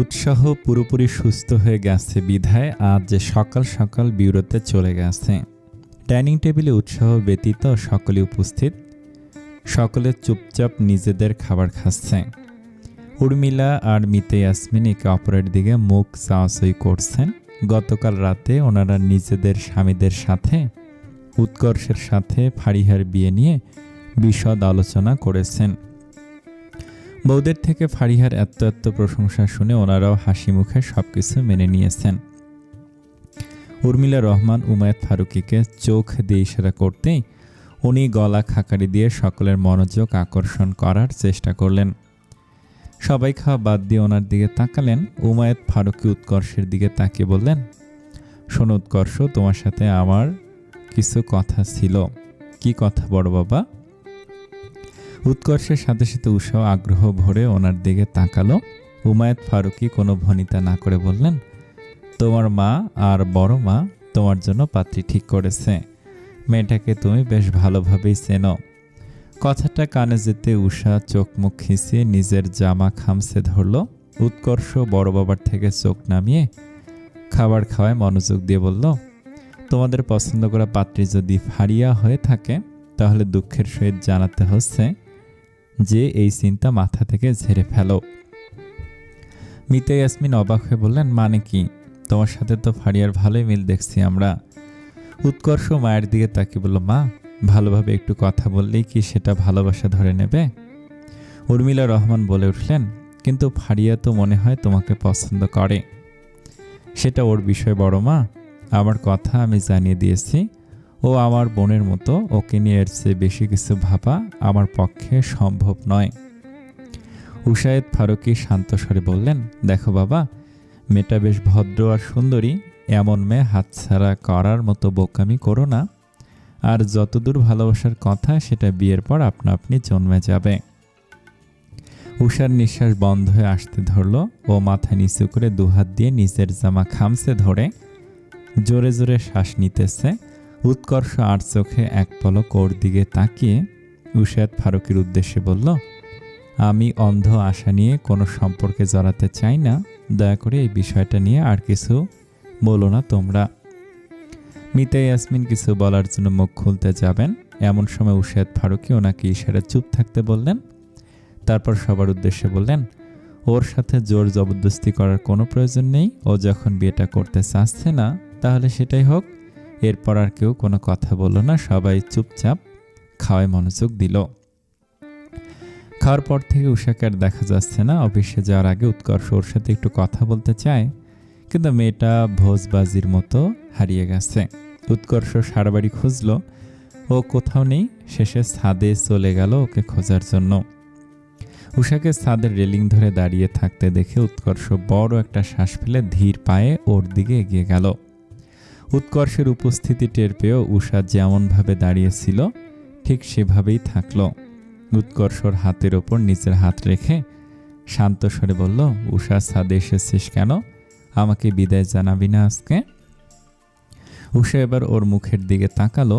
উৎসাহ পুরোপুরি সুস্থ হয়ে গেছে বিধায় আজ যে সকাল সকাল বিউরোতে চলে গেছে। ডাইনিং টেবিলে উৎসাহ ব্যতীত সকলে উপস্থিত। সকলে চুপচাপ নিজেদের খাবার খাচ্ছে। উর্মিলা আর মিতে ইয়াসমিন একে অপরের দিকে মুখ চাওয়াচাই করছেন। গতকাল রাতে ওনারা নিজেদের স্বামীদের সাথে উৎকর্ষের সাথে ফারিহার বিয়ে নিয়ে বিশদ আলোচনা করেছেন। বউদের থেকে ফারিহার এত প্রশংসা শুনে ওনারাও হাসি মুখে সবকিছু মেনে নিয়েছেন। উর্মিলা রহমান উমায়েত ফারুকীকে চোখ দিয়ে ইশারা করতেই উনি গলা খাকারি দিয়ে সকলের মনোযোগ আকর্ষণ করার চেষ্টা করলেন। সবাই খাওয়া বাদ দিয়ে ওনার দিকে তাকালেন। উমায়েত ফারুকী উৎকর্ষের দিকে তাকিয়ে বললেন, শোনো উৎকর্ষ, তোমার সাথে আমার কিছু কথা ছিল। কি কথা বড় বাবা? উৎকর্ষের সাথে সাথে উৎসাহ আগ্রহ ভরে ওনার দিকে তাকালো। উমায়েত ফারুকী কোনো ভনিতা না করে বললেন, তোমার মা আর বড় মা তোমার জন্য পাত্রী ঠিক করেছে। মেয়েটাকে তুমি বেশ ভালোভাবেই চেনো। কথাটা কানে যেতে উষা চোখ মুখ খিঁচিয়ে নিজের জামা খামছে ধরল। উৎকর্ষ বড় বাবার থেকে চোখ নামিয়ে খাবার খাওয়ায় মনোযোগ দিয়ে বলল, তোমাদের পছন্দ করা পাত্রী যদি ফারিয়া হয়ে থাকে তাহলে দুঃখের সহিত জানাতে হচ্ছে যে এই চিন্তা মাথা থেকে ঝেড়ে ফেলো। মিতে ইয়াসমিন অবাক হয়ে বললেন, মানে কি? তোমার সাথে তো ফারিয়ার ভালোই মিল দেখছি আমরা। উৎকর্ষ মায়ের দিকে তাকিয়ে বলল, মা, ভালোভাবে একটু কথা বললেই কি সেটা ভালোবাসা ধরে নেবে? উর্মিলা রহমান বলে উঠলেন, কিন্তু ফারিয়া তো মনে হয় তোমাকে পছন্দ করে। সেটা ওর বিষয় বড় মা। আমার কথা আমি জানিয়ে দিয়েছি। ও আমার বোনের মতো, ওকে নিয়ে এর চেয়ে বেশি কিছু ভাবা আমার পক্ষে সম্ভব নয়। উশায়েত ফারুকী শান্ত স্বরে বললেন, দেখো বাবা, মেয়েটা বেশ ভদ্র আর সুন্দরী। এমন মেয়ে হাতছাড়া করার মতো বোকামি করো না। আর যতদূর ভালোবাসার কথা সেটা বিয়ের পর আপনা আপনি জন্মে যাবে। উষার নিঃশ্বাস বন্ধ হয়ে আসতে ধরল। ও মাথা নিচু করে দুহাত দিয়ে নিজের জামা খামছে ধরে জোরে জোরে শ্বাস নিতেছে। উৎকর্ষ আর চোখে এক পলক ওর দিকে তাকিয়ে উশায়েত ফারুকীর উদ্দেশ্যে বলল, আমি অন্ধ আশা নিয়ে কোনো সম্পর্কে জড়াতে চাই না। দয়া করে এই বিষয়টা নিয়ে আর কিছু বলো না তোমরা। মিতে ইয়াসমিন কিছু বলার জন্য মুখ খুলতে যাবেন, এমন সময় উশায়েত ফারুকী ওনাকে ইশারায় চুপ থাকতে বললেন। তারপর সবার উদ্দেশ্যে বললেন, ওর সাথে জোর জবরদস্তি করার কোনো প্রয়োজন নেই। ও যখন বিয়েটা করতে চাচ্ছে না তাহলে সেটাই হোক। এরপর আর কেউ কোনো কথা বলল না। সবাই চুপচাপ খাওয়ায় মনোযোগ দিল। খাওয়ার পর থেকে উষাকে আর দেখা যাচ্ছে না। অফিসে যাওয়ার আগে উৎকর্ষ ওর সাথে একটু কথা বলতে চায়, কিন্তু মেয়েটা ভোজবাজির মতো হারিয়ে গেছে। উৎকর্ষ সারা বাড়ি খুঁজল, ও কোথাও নেই। শেষে ছাদে চলে গেল ওকে খোঁজার জন্য। উষাকে ছাদের রেলিং ধরে দাঁড়িয়ে থাকতে দেখে উৎকর্ষ বড় একটা শ্বাস ফেলে ধীর পায়ে ওর দিকে এগিয়ে গেল। উৎকর্ষের উপস্থিতি টের পেয়েও উষা যেমনভাবে দাঁড়িয়েছিল ঠিক সেভাবেই থাকল। উৎকর্ষর হাতের ওপর নিচের হাত রেখে শান্ত স্বরে বলল, উষা, ছাদে এসেছিস কেন? আমাকে বিদায় জানাবি না আজকে? উষা এবার ওর মুখের দিকে তাকালো।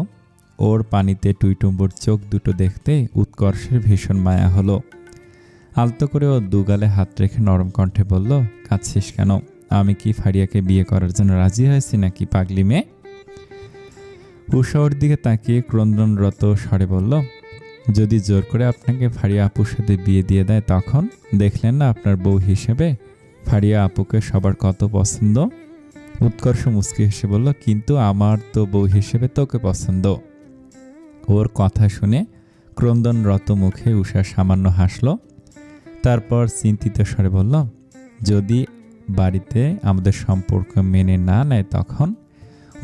ওর পানিতে টুইটুম্বুর চোখ দুটো দেখতে উৎকর্ষের ভীষণ মায়া হলো। আলতো করে ও দুগালে হাত রেখে নরম কণ্ঠে বলল, কাঁদছিস কেন? আমি কি ফারিয়াকে বিয়ে করার জন্য রাজি হয়েছি নাকি, পাগলি মেয়ে? উষা ওর দিকে তাকিয়ে ক্রন্দনরত স্বরে বলল, যদি জোর করে আপনাকে ফারিয়া আপুর সাথে বিয়ে দিয়ে দেয় তখন? দেখলেন না আপনার বউ হিসেবে ফারিয়া আপুকে সবার কত পছন্দ। উৎকর্ষ মুচকি হেসে বলল, কিন্তু আমার তো বউ হিসেবে তোকে পছন্দ। ওর কথা শুনে ক্রন্দনরত মুখে উষা সামান্য হাসল। তারপর চিন্তিত স্বরে বলল, যদি বাড়িতে আমাদের সম্পর্ক মেনে না নেয় তখন?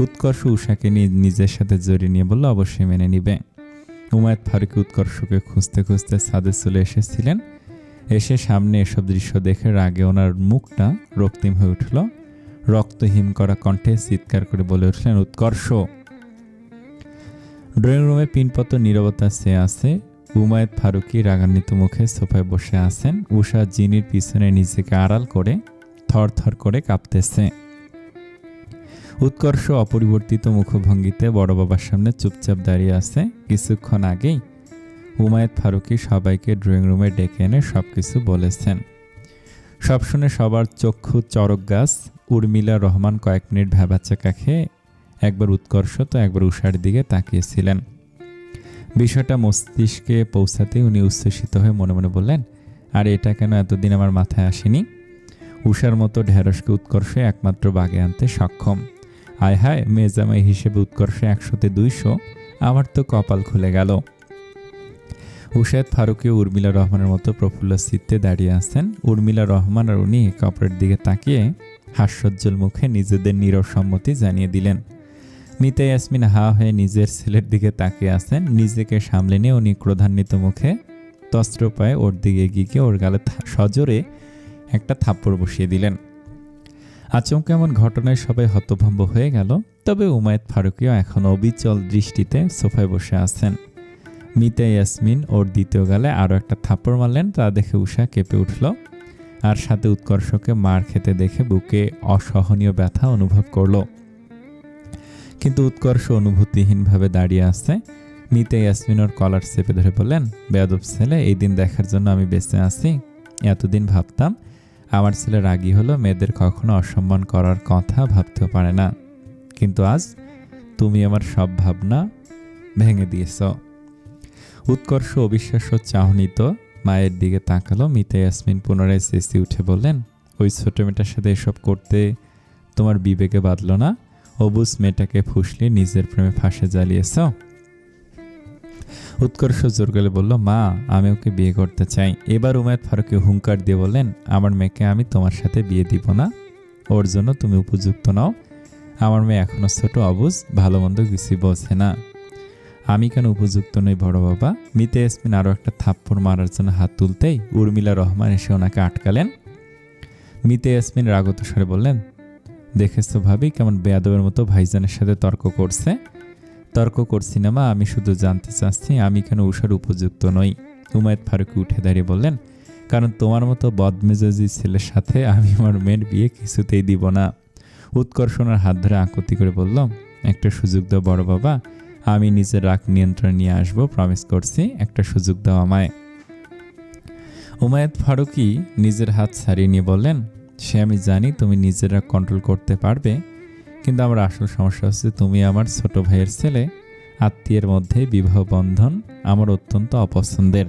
উৎকর্ষ উষাকে নিয়ে নিজের সাথে জড়িয়ে নিয়ে বলল, অবশ্যই মেনে নিবে। উমায়েত ফারুকী উৎকর্ষকে খুঁজতে খুঁজতে ছাদে চলে এসেছিলেন। এসে সামনে এসব দৃশ্য দেখে রাগে ওনার মুখটা রক্তিম হয়ে উঠল। রক্তহীন করা কণ্ঠে চিৎকার করে বলে উঠলেন, উৎকর্ষ! ড্রয়িং রুমে পিনপত নীরবতা চেয়ে আছে। উমায়েত ফারুকী রাগান্বিত মুখে সোফায় বসে আছেন। উষা জিনির পিছনে নিজেকে আড়াল করে থরথর করে কাঁপতেছে। উৎকর্ষ অপরিবর্তিত মুখভঙ্গিতে বড় বাবার সামনে চুপচাপ দাঁড়িয়ে আছে। কিছুক্ষণ আগেই উমায়েত ফারুকী সবাইকে ড্রয়িং রুমে ডেকে এনে সবকিছু বলেছেন। সব শুনে সবার চক্ষু চড়ক গাছ। উর্মিলা রহমান কয়েক মিনিট ভ্যাবাচ্চাকা খেয়ে একবার উৎকর্ষ তো একবার উষার দিকে তাকিয়েছিলেন। বিষয়টা মস্তিষ্কে পৌঁছাতে উনি উচ্ছ্বসিত হয়ে মনে মনে বললেন, আর এটা কেন এতদিন আমার মাথায় আসেনি? উষার মতো ঢেঁড়সকে উৎকর্ষে একমাত্র বাগে আনতে সক্ষম। আয় হায়, মেজামাই হিসেবে উৎকর্ষে 100-তে 200, আমার তো কপাল খুলে গেল। উশায়েত ফারুকী উর্মিলা রহমানের মতো প্রফুল্ল চিত্তে দাঁড়িয়ে আছেন। উর্মিলা রহমান আর উনি একে অপরের দিকে তাকিয়ে হাস্যোজ্জ্বল মুখে নিজেদের নীরব সম্মতি জানিয়ে দিলেন। মিতা ইয়াসমিন হা হয়ে নিজের ছেলের দিকে তাকিয়ে আছেন। নিজেকে সামলে নিয়ে উনি ক্রোধান্বিত মুখে তস্ত্র পায়ে ওর দিকে এগিয়ে গিয়ে ওর গালে সজোরে একটা থাপ্পড় বসিয়ে দিলেন। আচমকা এমন ঘটনায় সবাই হতভম্ব হয়ে গেল। তবে উমায়েত ফারুকীও এখন অবিচল দৃষ্টিতে সোফায় বসে আছেন। মিতা ইয়াসমিন ওর দ্বিতীয় গালে আরও একটা থাপ্পড় মারলেন। তা দেখে উষা কেঁপে উঠল, আর সাথে উৎকর্ষকে মার খেতে দেখে বুকে অসহনীয় ব্যথা অনুভব করল। কিন্তু উৎকর্ষ অনুভূতিহীনভাবে দাঁড়িয়ে আছে। মিতা ইয়াসমিন ওর কলার চেপে ধরে বললেন, বেয়াদব ছেলে, এই দিন দেখার জন্য আমি বেঁচে আছি। এতদিন ভাবতাম আমার ছেলে রাগী হলো, মেয়েদের কখনো অসম্মান করার কথা ভাবতেও পারে না, কিন্তু আজ তুমি আমার সব ভাবনা ভেঙে দিয়েছ। উৎকর্ষ অবিশ্বাস্য চাহনিত মায়ের দিকে তাকালো। মিতা ইয়াসমিন পুনরায় চেঁচিয়ে উঠে বললেন, ওই ছোট মেয়েটার সাথে এসব করতে তোমার বিবেকে বাঁধল না? অবুজ মেয়েটাকে ফুসলিয়ে নিজের প্রেমে ফাঁসে জ্বালিয়েছ। উৎকর্ষ জোর গলে বলল, মা, আমি ওকে বিয়ে করতে চাই। এবার উমায়েত ফারুকী হুঙ্কার দিয়ে বললেন, আমার মেয়েকে আমি তোমার সাথে বিয়ে দিব না, ওর জন্য তুমি উপযুক্ত নও। আমার মেয়ে এখনো ছোট, অবুজ, ভালো মন্দ কিছুই বোঝে না। আমি কেন উপযুক্ত নই বড় বাবা? মিতা ইয়াসমিন আরও একটা থাপ্পড় মারার জন্য হাত তুলতেই উর্মিলা রহমান এসে ওনাকে আটকালেন। মিতা ইয়াসমিন রাগত স্বরে বললেন, দেখেছো ভাবি কেমন বেয়াদবের মতো ভাইজানের সাথে তর্ক করছে? তর্ক করছি না মা, আমি শুধু জানতে চাচ্ছি আমি কেন উষার উপযুক্ত নই। উমায়েত ফারুকী উঠে দাঁড়িয়ে বললেন, কারণ তোমার মতো বদমেজাজি ছেলের সাথে আমি আমার মেয়ের বিয়ে কিছুতেই দিব না। উৎকর্ষণের হাত ধরে আকুতি করে বলল, একটা সুযোগ দাও বড় বাবা, আমি নিজের রাগ নিয়ন্ত্রণ নিয়ে আসবো, প্রমিস করছি, একটা সুযোগ দাও আমায়। উমায়েত ফারুকী নিজের হাত ছাড়িয়ে নিয়ে বললেন, সে আমি জানি তুমি নিজের রাগ কন্ট্রোল করতে পারবে, কিন্তু আমার আসল সমস্যা হচ্ছে তুমি আমার ছোট ভাইয়ের ছেলে, আত্মীয়ের মধ্যে বিবাহ বন্ধন আমার অত্যন্ত অপছন্দের।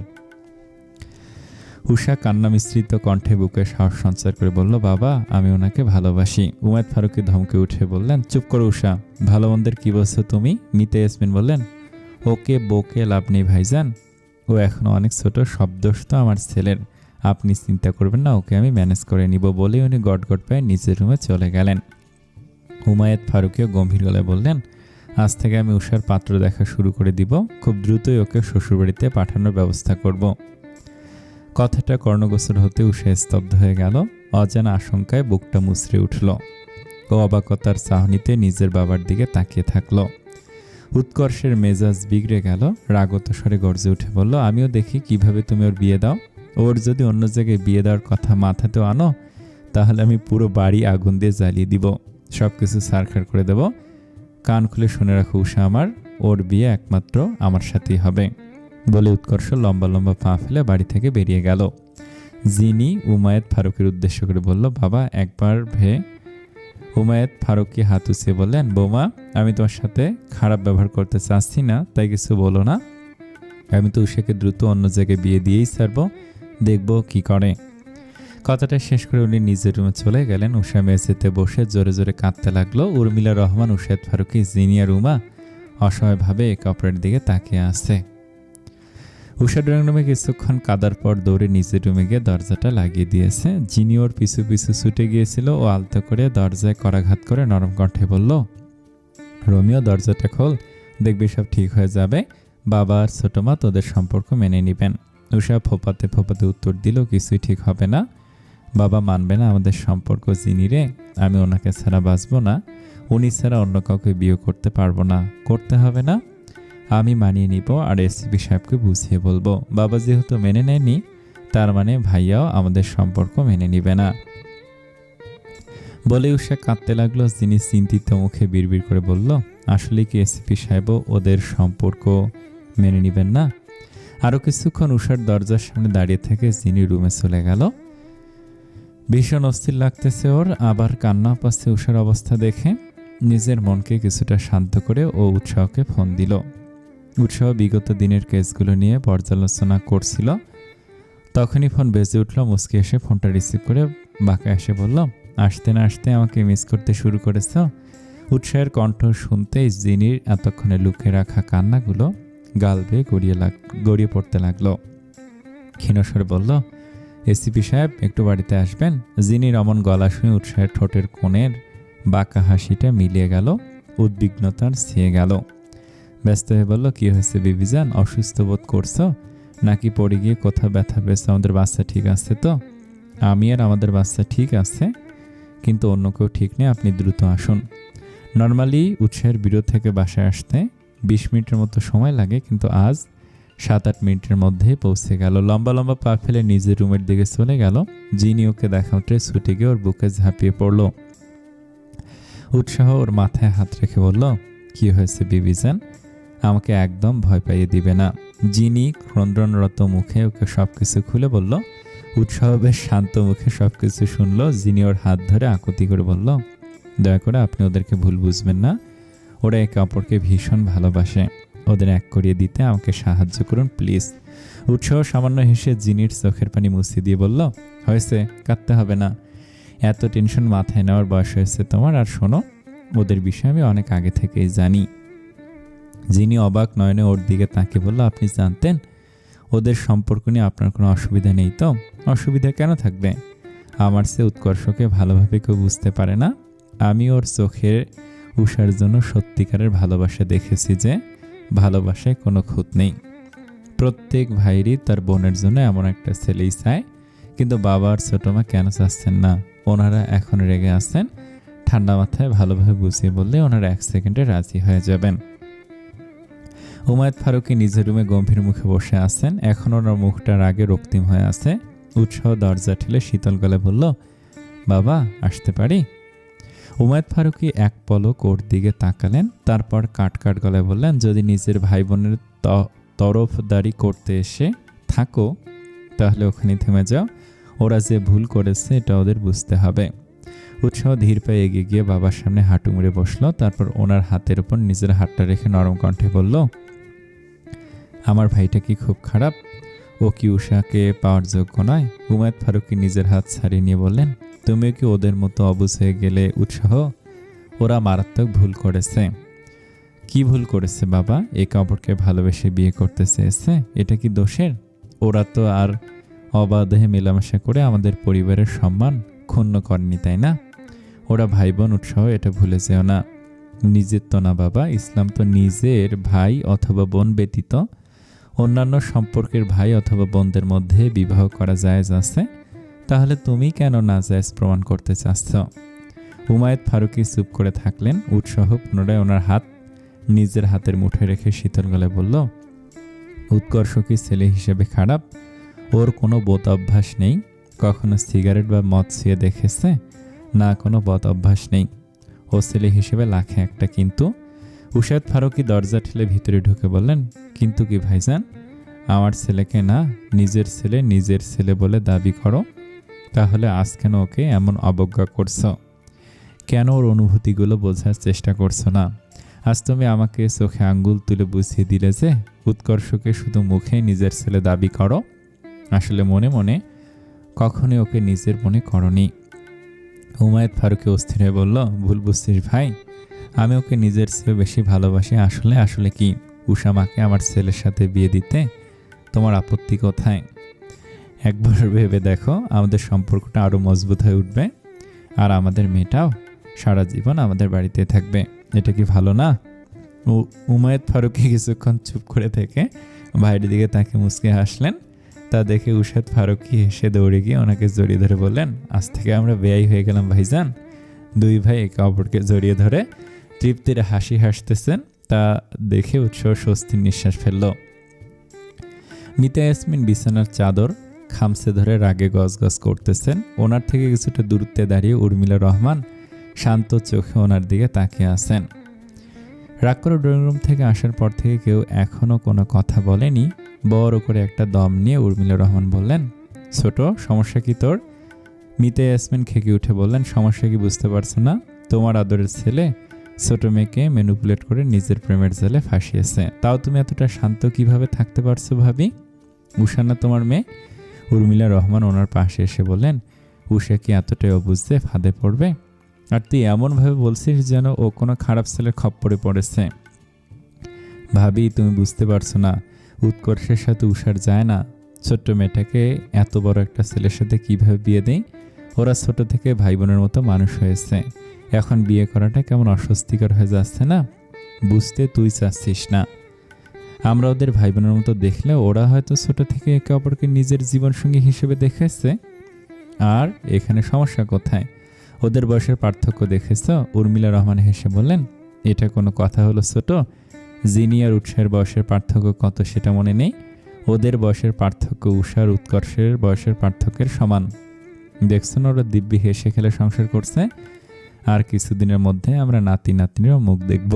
উষা কান্না মিশ্রিত কণ্ঠে বুকে সাহস সঞ্চার করে বলল, বাবা, আমি ওনাকে ভালোবাসি। উমায়েত ফারুকী ধমকে উঠে বললেন, চুপ করো উষা, ভালো মন্দের কি বলছো তুমি? মিতা ইয়াসমিন বললেন, ওকে বকে লাভ নেই ভাইজান, ও এখনো অনেক ছোট, সব দোষ তো আমার ছেলের, আপনি চিন্তা করবেন না, ওকে আমি ম্যানেজ করে নিব বলে উনি গটগট পায়ে নিজের রুমে চলে গেলেন। উমায়েত ফারুকীও গম্ভীর গলায় বললেন, আজ থেকে আমি উষার পাত্র দেখা শুরু করে দিব, খুব দ্রুতই ওকে শ্বশুরবাড়িতে পাঠানোর ব্যবস্থা করব। কথাটা কর্ণগোচর হতে উষা স্তব্ধ হয়ে গেল। অজানা আশঙ্কায় বুকটা মুচড়ে উঠল। ও অবাকতার চাহনিতে নিজের বাবার দিকে তাকিয়ে থাকল। উৎকর্ষের মেজাজ বিগড়ে গেল। রাগত স্বরে গর্জে উঠে বলল, আমিও দেখি কিভাবে তুমি ওর বিয়ে দাও। ওর যদি অন্য জায়গায় বিয়ে দেওয়ার কথা মাথাতেও আনো, তাহলে আমি পুরো বাড়ি আগুন দিয়ে জ্বালিয়ে দিব, সব কিছু ছারখার করে দেব। কান খুলে শুনে রাখো উষা, ওর বিয়ে একমাত্র আমার সাথেই হবে। বলে উৎকর্ষ লম্বা লম্বা পা ফেলে বাড়ি থেকে বেরিয়ে গেল। জিনি উমায়েত ফারুকের উদ্দেশ্য করে বলল, বাবা একবার উমায়েত ফারুককে হাত উঁচিয়ে বললেন, বৌমা, আমি তোমার সাথে খারাপ ব্যবহার করতে চাচ্ছি না, তাই কিছু বলো না। আমি তো উষাকে দ্রুত অন্য জায়গায় বিয়ে দিয়েই ছাড়বো, দেখবো কি করে। কথাটা শেষ করে উনি নিজের রুমে চলে গেলেন। উষা মেঝেতে বসে জোরে জোরে কাঁদতে লাগলো। উর্মিলা রহমান, উশায়েত ফারুকী, জিনি আর উমা অসহায়ভাবে একে অপরের দিকে তাকিয়ে আছে। উষা ড্রয়িং রুমে কিছুক্ষণ কাদার পর দৌড়ে নিজের রুমে গিয়ে দরজাটা লাগিয়ে দিয়েছে। জিনি ওর পিছু পিছু ছুটে গিয়েছিল। ও আলতো করে দরজায় করাঘাত করে নরম কণ্ঠে বলল, রোমিও, দরজাটা খোল, দেখবি সব ঠিক হয়ে যাবে। বাবা আর ছোট মা তোদের সম্পর্ক মেনে নিবেন। উষা ফোপাতে ফোপাতে উত্তর দিল, কিছুই ঠিক হবে না, বাবা মানবে না আমাদের সম্পর্ক। জিনি রে, আমি ওনাকে ছাড়া বাঁচবো না, উনি ছাড়া অন্য কাউকে বিয়ে করতে পারবো না। করতে হবে না, আমি মানিয়ে নিব আর এসপি সাহেবকে বুঝিয়ে বলবো। বাবা যেহেতু মেনে নেয়নি, তার মানে ভাইয়াও আমাদের সম্পর্ক মেনে নিবে না। বলে উষা কাঁদতে লাগলো। যিনি চিন্তিত মুখে বিড়বিড় করে বলল, আসলে কি এসপি সাহেবও ওদের সম্পর্ক মেনে নিবেন না? আরও কিছুক্ষণ উষার দরজার সামনে দাঁড়িয়ে থেকে যিনি রুমে চলে গেল। ভীষণ অস্থির লাগতেছে ওর, আবার কান্না পাচ্ছে উষার অবস্থা দেখে। নিজের মনকে কিছুটা শান্ত করে ও উৎসাহকে ফোন দিল। উৎসাহ বিগত দিনের কেসগুলো নিয়ে পর্যালোচনা করছিল। তখনই ফোন বেজে উঠল। মুচকি এসে ফোনটা রিসিভ করে বাঁকা এসে বলল, আসতে না আসতে আমাকে মিস করতে শুরু করেছ? উৎসাহের কণ্ঠ শুনতেই জিনির এতক্ষণে লুকিয়ে রাখা কান্নাগুলো গাল বেয়ে গড়িয়ে পড়তে লাগলো। ক্ষীণস্বরে বলল, এসিপি সাহেব একটু বাড়িতে আসবেন? জিনির অমন গলা শুনে উৎসাহের ঠোঁটের কোণের বাঁকা হাসিটা মিলিয়ে গেল, উদ্বিগ্নতার ছেয়ে গেল। ব্যস্ত হয়ে বলল, কি হয়েছে বিবিজান? অসুস্থ বোধ করছো নাকি পড়ে গিয়ে কোথাও ব্যথা পেয়েছে? আমাদের বাচ্চা ঠিক আছে তো? আমি আর আমাদের বাচ্চা ঠিক আছে, কিন্তু অন্য কেউ ঠিক নেই। আপনি দ্রুত আসুন। নর্মালি উৎসাহের বিরোধ থেকে বাসায় আসতে 20 মিনিটের মতো সময় লাগে, কিন্তু আজ 7-8 মিনিটের মধ্যে পৌঁছে গেল। লম্বা লম্বা পা ফেলে নিজের রুমের দিকে চলে গেল। জিনি ওকে দেখা মাত্র ছুটে গিয়ে ওর বুকে ঝাঁপিয়ে পড়ল। উৎসাহ ওর মাথায় হাত রেখে বলল, কি হয়েছে বিবিজান? আমাকে একদম ভয় পাইয়ে দিবে না। জিনি ক্রন্দনরত মুখে ওকে সবকিছু খুলে বলল। উৎসাহ বেশ শান্ত মুখে সবকিছু শুনলো। জিনি ওর হাত ধরে আকুতি করে বলল, দয়া করে আপনি ওদেরকে ভুল বুঝবেন না। ওরা একে অপরকে ভীষণ ভালোবাসে। ওদের এক করিয়ে দিতে আমাকে সাহায্য করুন প্লিজ। উৎসাহ সামান্য হেসে জিনির চোখের পানি মুছিয়ে দিয়ে বলল, হয়েছে, কাঁদতে হবে না। এত টেনশন মাথায় নেওয়ার বয়স হয়েছে তোমার। আর শোনো, ওদের বিষয়ে আমি অনেক আগে থেকেই জানি। জিনি অবাক নয়নে ওর দিকে তাকিয়ে বলল, আপনি জানতেন? ওদের সম্পর্ক নিয়ে আপনার কোনো অসুবিধা নেই তো? অসুবিধা কেন থাকবে? আমার সে উৎকর্ষকে ভালোভাবে কেউ বুঝতে পারে না। আমি ওর চোখের উষার জন্য সত্যিকারের ভালোবাসা দেখেছি, যে ভালোবাসায় কোনো খুঁত নেই। প্রত্যেক ভাইরই তার বোনের জন্য এমন একটা ছেলেই চায়, কিন্তু বাবা আর ছোট মা কেন চাচ্ছেন না? ওনারা এখন রেগে আছেন। ঠান্ডা মাথায় ভালোভাবে বুঝিয়ে বললে ওনারা 1 সেকেন্ডে রাজি হয়ে যাবেন। উমায়েত ফারুকী নিজের রুমে গম্ভীর মুখে বসে আছেন। এখন ওনার মুখটা রাগে রক্তিম হয়ে আছে। উৎসাহ দরজা ঠেলে শীতল গলায় বলল, বাবা আসতে পারি? উমায়েত ফারুকী এক পলক ওর দিকে তাকালেন, তারপর কাট গলায় বললেন, যদি নিজের ভাই বোনের তরফদারি করতে এসে থাকো তাহলে ওখানে থেমে যাও। ওরা যে ভুল করেছে এটা ওদের বুঝতে হবে। উৎসাহ ধীর পায়ে এগিয়ে গিয়ে বাবার সামনে হাঁটু মুড়ে বসলো। তারপর ওনার হাতের উপর নিজের হাতটা রেখে নরম কণ্ঠে বলল, আমার ভাইটা কি খুব খারাপ? ও কি উষাকে পাওয়ার যোগ্য নয়? উমায়েত ফারুকী নিজের হাত ছাড়িয়ে নিয়ে বললেন, তুমিও কি ওদের মতো অবুঝ হয়ে গেলে উৎসাহ? ওরা মারাত্মক ভুল করেছে। কি ভুল করেছে বাবা? একে অপরকে ভালোবেসে বিয়ে করতে চেয়েছে, এটা কি দোষের? ওরা তো আর অবাধে মেলামেশা করে আমাদের পরিবারের সম্মান ক্ষুণ্ণ করেনি, তাই না? ওরা ভাই বোন। উৎসাহ, এটা ভুলে যেও না। নিজের তো না বাবা, ইসলাম তো নিজের ভাই অথবা বোন ব্যতীত অন্যান্য সম্পর্কের ভাই অথবা বোনদের মধ্যে বিবাহ করা জায়েজ আছে। তাহলে তুমি কেন না জায়েজ প্রমাণ করতে চাচ্ছ? উমায়েত ফারুকী চুপ করে থাকলেন। উৎসাহ পুনরায় ওনার হাত নিজের হাতের মুঠে রেখে শীতল গলায় বলল, উৎকর্ষ কি ছেলে হিসেবে খারাপ? ওর কোনো বদ অভ্যাস নেই। কখনো সিগারেট বা মদ ছুঁয়ে দেখেছে? না, কোনো বদ অভ্যাস নেই। ও ছেলে হিসেবে লাখে একটা কিন্তু। উমায়েত ফারুকী দরজা ঠেলে ভিতরে ঢুকে বললেন, কিন্তু কি ভাইজান? আমার ছেলেকে না নিজের ছেলে বলে দাবি করো, তাহলে আজ কেন ওকে এমন অবজ্ঞা করছো? কেন ওর অনুভূতিগুলো বোঝার চেষ্টা করছো না? আজ তুমি আমাকে চোখে আঙ্গুল তুলে বুঝিয়ে দিলে যে উৎকর্ষকে শুধু মুখে নিজের ছেলে দাবি করো, আসলে মনে মনে কখনোই ওকে নিজের মনে করনি। উমায়েত ফারুকী অস্থির হয়ে বলল, ভুল বুঝছিস ভাই, আমি ওকে নিজের চেয়ে বেশি ভালোবাসি। আসলে কি উষা মাকে আমার ছেলের সাথে বিয়ে দিতে তোমার আপত্তি কোথায়? একবার ভেবে দেখো, আমাদের সম্পর্কটা আরো মজবুত হয়ে উঠবে, আর আমাদের মেয়েটাও সারা জীবন আমাদের বাড়িতে থাকবে। এটা কি ভালো না? উমায়েত ফারুকী কিছুক্ষণ চুপ করে থেকে ভাইয়ের দিকে তাকে মুচকে হাসলেন। তা দেখে উষায়েত ফারুকী হেসে দৌড়ে গিয়ে ওনাকে জড়িয়ে ধরে বললেন, আজ থেকে আমরা বেয়াই হয়ে গেলাম ভাইজান। দুই ভাই একে অপরকে জড়িয়ে ধরে তৃপ্তির হাসি হাসতেছেন। তা দেখে উৎসাহ স্বস্তির নিঃশ্বাস ফেলল। মিতা ইয়াসমিন বিছানার চাদর খামছে ধরে রাগে গজগজ করতেছেন। ওনার থেকে কিছুটা দূরত্বে দাঁড়িয়ে উর্মিলা রহমান শান্ত চোখে ওনার দিকে তাকিয়ে আছেন। রাগ করে ড্রয়িং রুম থেকে আসার পর থেকে কেউ এখনো কোনো কথা বলেনি। বড় করে একটা দম নিয়ে উর্মিলা রহমান বললেন, ছোট, সমস্যা কি তোর? মিতা ইয়াসমিন খেকে উঠে বললেন, সমস্যা কি বুঝতে পারছো না? তোমার আদরের ছেলে ছোট মেয়েকে ম্যানিপুলেট করে নিজের প্রেমের জালে ফাঁসিয়েছে, তাও তুমি এতটা শান্ত কিভাবে থাকতে পারছো ভাবি? উষা না তোমার মেয়ে? উর্মিলা রহমান ওনার পাশে এসে বললেন, উষা কি এতটাই অবুঝ যে ফাঁদে পড়বে? আর তুই এমনভাবে বলছিস যেন ও কোনো খারাপ ছেলের খপ্পরে পড়েছে। ভাবি, তুমি বুঝতে পারছো না, উৎকর্ষের সাথে উষার যায় না। ছোট্ট মেয়েটাকে এত বড় একটা ছেলের সাথে কিভাবে বিয়ে দেয়? ওরা ছোট থেকে ভাই বোনের মতো মানুষ হয়েছে, এখন বিয়ে করাটা কেমন অস্বস্তিকর হয়ে যাচ্ছে না? বুঝতে তুই চাচ্ছিস না। আমরা ওদের ভাই বোনের মতো দেখলে ওরা হয়তো ছোট থেকে একে অপরকে নিজের জীবনসঙ্গী হিসেবে দেখেছে। আর এখানে সমস্যা কোথায়? ওদের বয়সের পার্থক্য দেখেছ? উর্মিলা রহমান হেসে বললেন, এটা কোনো কথা হলো ছোট? জিনি আর উৎসাহের বয়সের পার্থক্য কত সেটা মনে নেই? ওদের বয়সের পার্থক্য উষার উৎকর্ষের বয়সের পার্থক্যের সমান। দেখছো না ওরা দিব্যি হেসে খেলে সংসার করছে। আর কিছুদিনের মধ্যে আমরা নাতি নাতনিরও মুখ দেখব।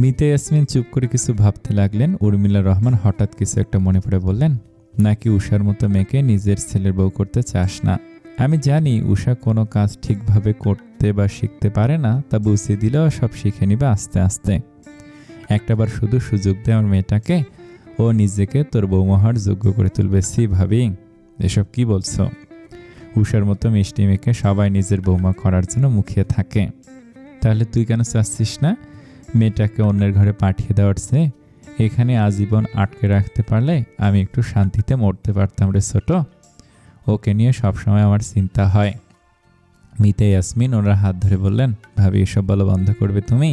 মিতা ইয়াসমিন চুপ করে কিছু ভাবতে লাগলেন। উর্মিলা রহমান হঠাৎ কিছু একটা মনে পড়ে বললেন, নাকি উষার মতো মেয়েকে নিজের ছেলের বউ করতে চাস না? আমি জানি উষা কোনো কাজ ঠিকভাবে করতে বা শিখতে পারে না, তা বুঝিয়ে দিলেও সব শিখে নিবে আস্তে আস্তে। একটাবার শুধু সুযোগ দে আমার মেয়েটাকে, ও নিজেকে তোর বৌমা হওয়ার যোগ্য করে তুলবে। ভাবি, এসব কি বলছো? উষার মতো মিষ্টি মেয়েকে সবাই নিজের বৌমা করার জন্য মুখিয়ে থাকে। তাহলে তুই কেন চাচ্ছিস না মেয়েটাকে অন্যের ঘরে পাঠিয়ে দেওয়ার চেয়ে এখানে আজীবন আটকে রাখতে পারলে আমি একটু শান্তিতে মরতে পারতাম রে ছোট। ওকে নিয়ে সবসময় আমার চিন্তা হয়। মিতা ইয়াসমিন ওনার হাত ধরে বললেন, ভাবি এসব বলা বন্ধ করবে তুমি?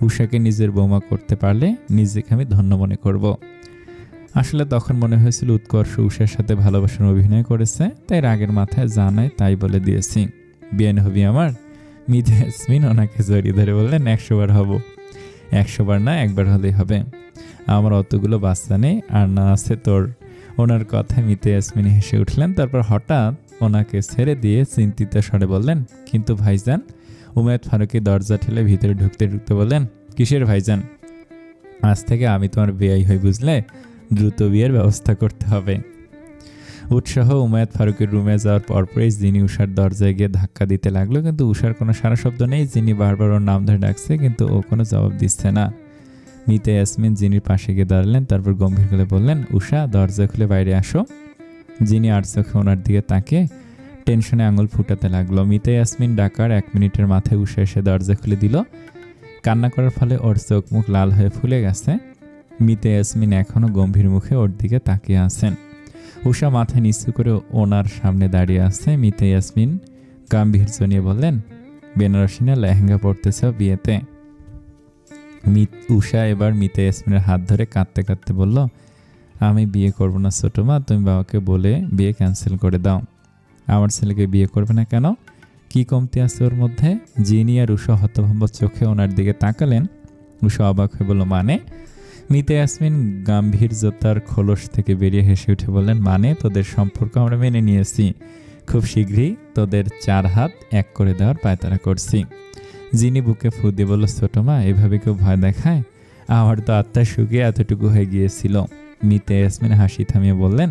উষাকে নিজের বৌমা করতে পারলে নিজেকে আমি ধন্য মনে করব। আসলে তখন মনে হয়েছিল উৎকর্ষ উষার সাথে ভালোবাসার অভিনয় করেছে, তাই রাগের মাথায় জানায় তাই বলে দিয়েছি। বিয়ে হবি আমার? মিতা ইয়াসমিন ওনাকে জড়িয়ে ধরে বললেন, 100 বার হব। 100 বার না, একবার হলেই হবে। আমার অতগুলো বাচ্চা নেই, আর না আছে তোর। ওনার কথায় মিতা ইয়াসমিন হেসে উঠলেন। তারপর হঠাৎ ওনাকে ছেড়ে দিয়ে চিন্তিত স্বরে বললেন, কিন্তু ভাইজান? উমায়েত ফারুকী দরজা ঠেলে ভিতরে ঢুকতে ঢুকতে বললেন, কিসের ভাইজান? আজ থেকে আমি তোমার বেয়াই হই, বুঝলে? দ্রুত বিয়ের ব্যবস্থা করতে হবে। উৎসাহ উমায়েত ফারুকের রুমে যাওয়ার পরপরই জিনি উষার দরজায় গিয়ে ধাক্কা দিতে লাগলো, কিন্তু উষার কোনো সারা শব্দ নেই। জিনি বারবার ওর নাম ধরে ডাকছে, কিন্তু ও কোনো জবাব দিচ্ছে না। মিতা ইয়াসমিন জিনির পাশে গিয়ে দাঁড়ালেন, তারপর গম্ভীর গলায় বললেন, উষা, দরজা খুলে বাইরে আসো। জিনি আর চোখে ওনার দিকে তাকে টেনশনে আঙুল ফুটাতে লাগলো। মিতা ইয়াসমিন ডাকার 1 মিনিটের মাথায় উষা এসে দরজা খুলে দিল। কান্না করার ফলে ওর চোখ মুখ লাল হয়ে ফুলে গেছে। মিতা ইয়াসমিন এখনো গম্ভীর মুখে ওর দিকে তাকিয়ে আছেন। উষা মাথা নিচু করে ওনার সামনে দাঁড়িয়ে আছে। মিতা ইয়াসমিন গাম্ভীর্য নিয়ে বললেন, বেনারসি না লেহেঙ্গা পরতে চাও বিয়েতে? উষা এবার মিতা ইয়াসমিনের হাত ধরে কাঁদতে কাঁদতে বলল, আমি বিয়ে করব না ছোট মা, তুমি বাবাকে বলে বিয়ে ক্যান্সেল করে দাও। আমার ছেলেকে বিয়ে করবে না কেন? কি কমতি আছে ওর মধ্যে? জিনি আর উষা হতভম্ব চোখে ওনার দিকে তাকালেন। উষা অবাক হয়ে বলল, মানে? মিতা ইয়াসমিন গাম্ভীর্যতার খোলস থেকে বেরিয়ে হেসে উঠে বললেন, মানে তোদের সম্পর্ক আমরা মেনে নিয়েছি, খুব শীঘ্রই তোদের 4 হাত এক করে দেওয়ার পায়তারা করছি। জিনি বুকে ফু দিয়ে বলল, ছোট মা, এভাবে কেউ ভয় দেখায়? আমার তো আত্মা শুকিয়ে এতটুকু হয়ে গিয়েছিল। মিতা ইয়াসমিন হাসি থামিয়ে বললেন,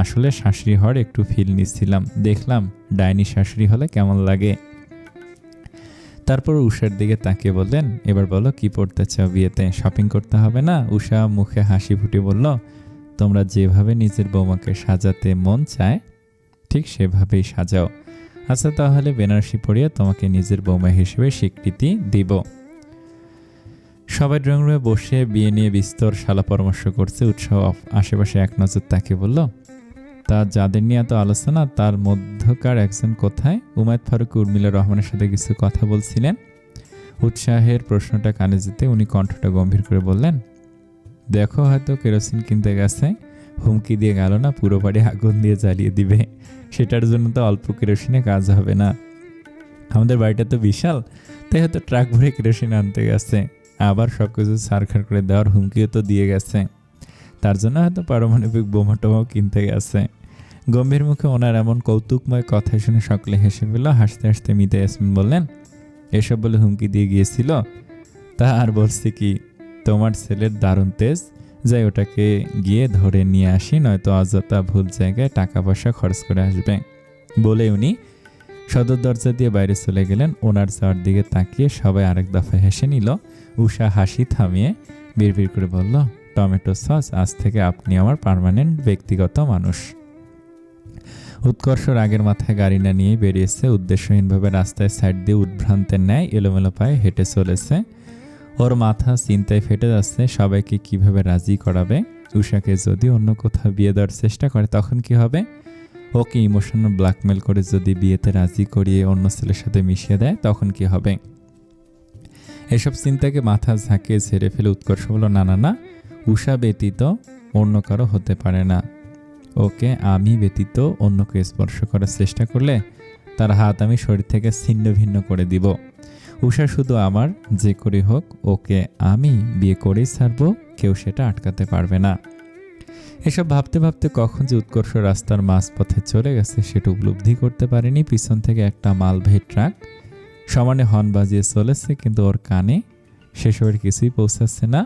আসলে শাশুড়ি হওয়ার একটু ফিল নিচ্ছিলাম, দেখলাম ডাইনি শাশুড়ি হলে কেমন লাগে। তারপর উষার দিকে তাকিয়ে বললেন, এবার বলো কি পড়তে চাও বিয়েতে? শপিং করতে হবে না? উষা মুখে হাসি ফুটে বলল, তোমরা যেভাবে নিজের বৌমাকে সাজাতে মন চায় ঠিক সেভাবেই সাজাও। আচ্ছা, তাহলে বেনারসি পরিয়ে তোমাকে নিজের বৌমা হিসেবে স্বীকৃতি দিব। সবাই ড্রয়িং রুমে বসে বিয়ে নিয়ে বিস্তর শালা পরামর্শ করছে। উৎসাহ আশেপাশে এক নজর তাকিয়ে বলল, তা যাদের নিয়ে এত আলোচনা তার মধ্যকার একজন কোথায়? উমায়েত ফারুক উর্মিলা রহমানের সাথে কিছু কথা বলছিলেন। উৎসাহের প্রশ্নটা কানে যেতে উনি কণ্ঠটা গম্ভীর করে বললেন, দেখো হয়তো কেরোসিন কিনতে গেছে, হুমকি দিয়ে গেল না পুরো বাড়ি আগুন দিয়ে জ্বালিয়ে দিবে। সেটার জন্য তো অল্প কেরোসিনে কাজ হবে না। আমাদের বাড়িটা তো বিশাল, তাই হয়তো ট্রাক ভরে কেরোসিন আনতে গেছে। আবার সবকিছু ছারখার করে দেওয়ার হুমকিও তো দিয়ে গেছে। তার জন্য হয়তো পারমাণবিক বোমা টোমাও কিনতে গেছে। গম্ভীর মুখে ওনার এমন কৌতুকময় কথা শুনে সকলে হেসে ফেল। হাসতে হাসতে মিতা ইয়াসমিন বললেন, এসব বলে হুমকি দিয়ে গিয়েছিল? তা আর বলছি কি, তোমার ছেলের দারুণ তেজ, যাই ওটাকে গিয়ে ধরে নিয়ে আসি, নয়তো অযথা ভুল জায়গায় টাকা পয়সা খরচ করে আসবে। বলে উনি সদর দরজা দিয়ে বাইরে চলে গেলেন। ওনার যাওয়ার দিকে তাকিয়ে সবাই আরেক দফা হেসে নিল। উষা হাসি থামিয়ে বিড়বিড় করে বলল, টমেটো সস, আজ থেকে আপনি আমার পার্মানেন্ট ব্যক্তিগত মানুষ। উৎকর্ষ রাগের মাথায় গাড়ি না নিয়ে বেরিয়েছে। উদ্দেশ্যহীনভাবে রাস্তায় সাইড দিয়ে উদ্ভ্রান্তের ন্যায় এলোমেলো পায়ে হেঁটে চলেছে। ওর মাথা চিন্তায় ফেটে যাচ্ছে, সবাইকে কিভাবে রাজি করাবে। উষাকে যদি অন্য কোথাও বিয়ে দেওয়ার চেষ্টা করে তখন কি হবে? ওকে ইমোশনাল ব্ল্যাকমেল করে যদি বিয়েতে রাজি করিয়ে অন্য ছেলের সাথে মিশিয়ে দেয় তখন কি হবে? এসব চিন্তাকে মাথা ঝাঁকিয়ে ঝেড়ে ফেলে উৎকর্ষ বলল, না না না, উষা ব্যতীত অন্য কারো হতে পারে না। ওকে আমি ব্যতীত অন্যকে স্পর্শ করার চেষ্টা করলে তার হাত আমি শরীর থেকে ছিন্ন ভিন্ন করে দিব। উষা শুধু আমার, যে করে হোক ওকে আমি বিয়ে করেই ছাড়বো, কেউ সেটা আটকাতে পারবে না। এসব ভাবতে ভাবতে কখন যে উৎকর্ষ রাস্তার মাঝপথে চলে গেছে সেটা উপলব্ধি করতে পারেনি। পিছন থেকে একটা মালবাহী ট্রাক সমানে হর্ন বাজিয়ে চলেছে, কিন্তু ওর কানে সেসবের কিছুই পৌঁছাচ্ছে না।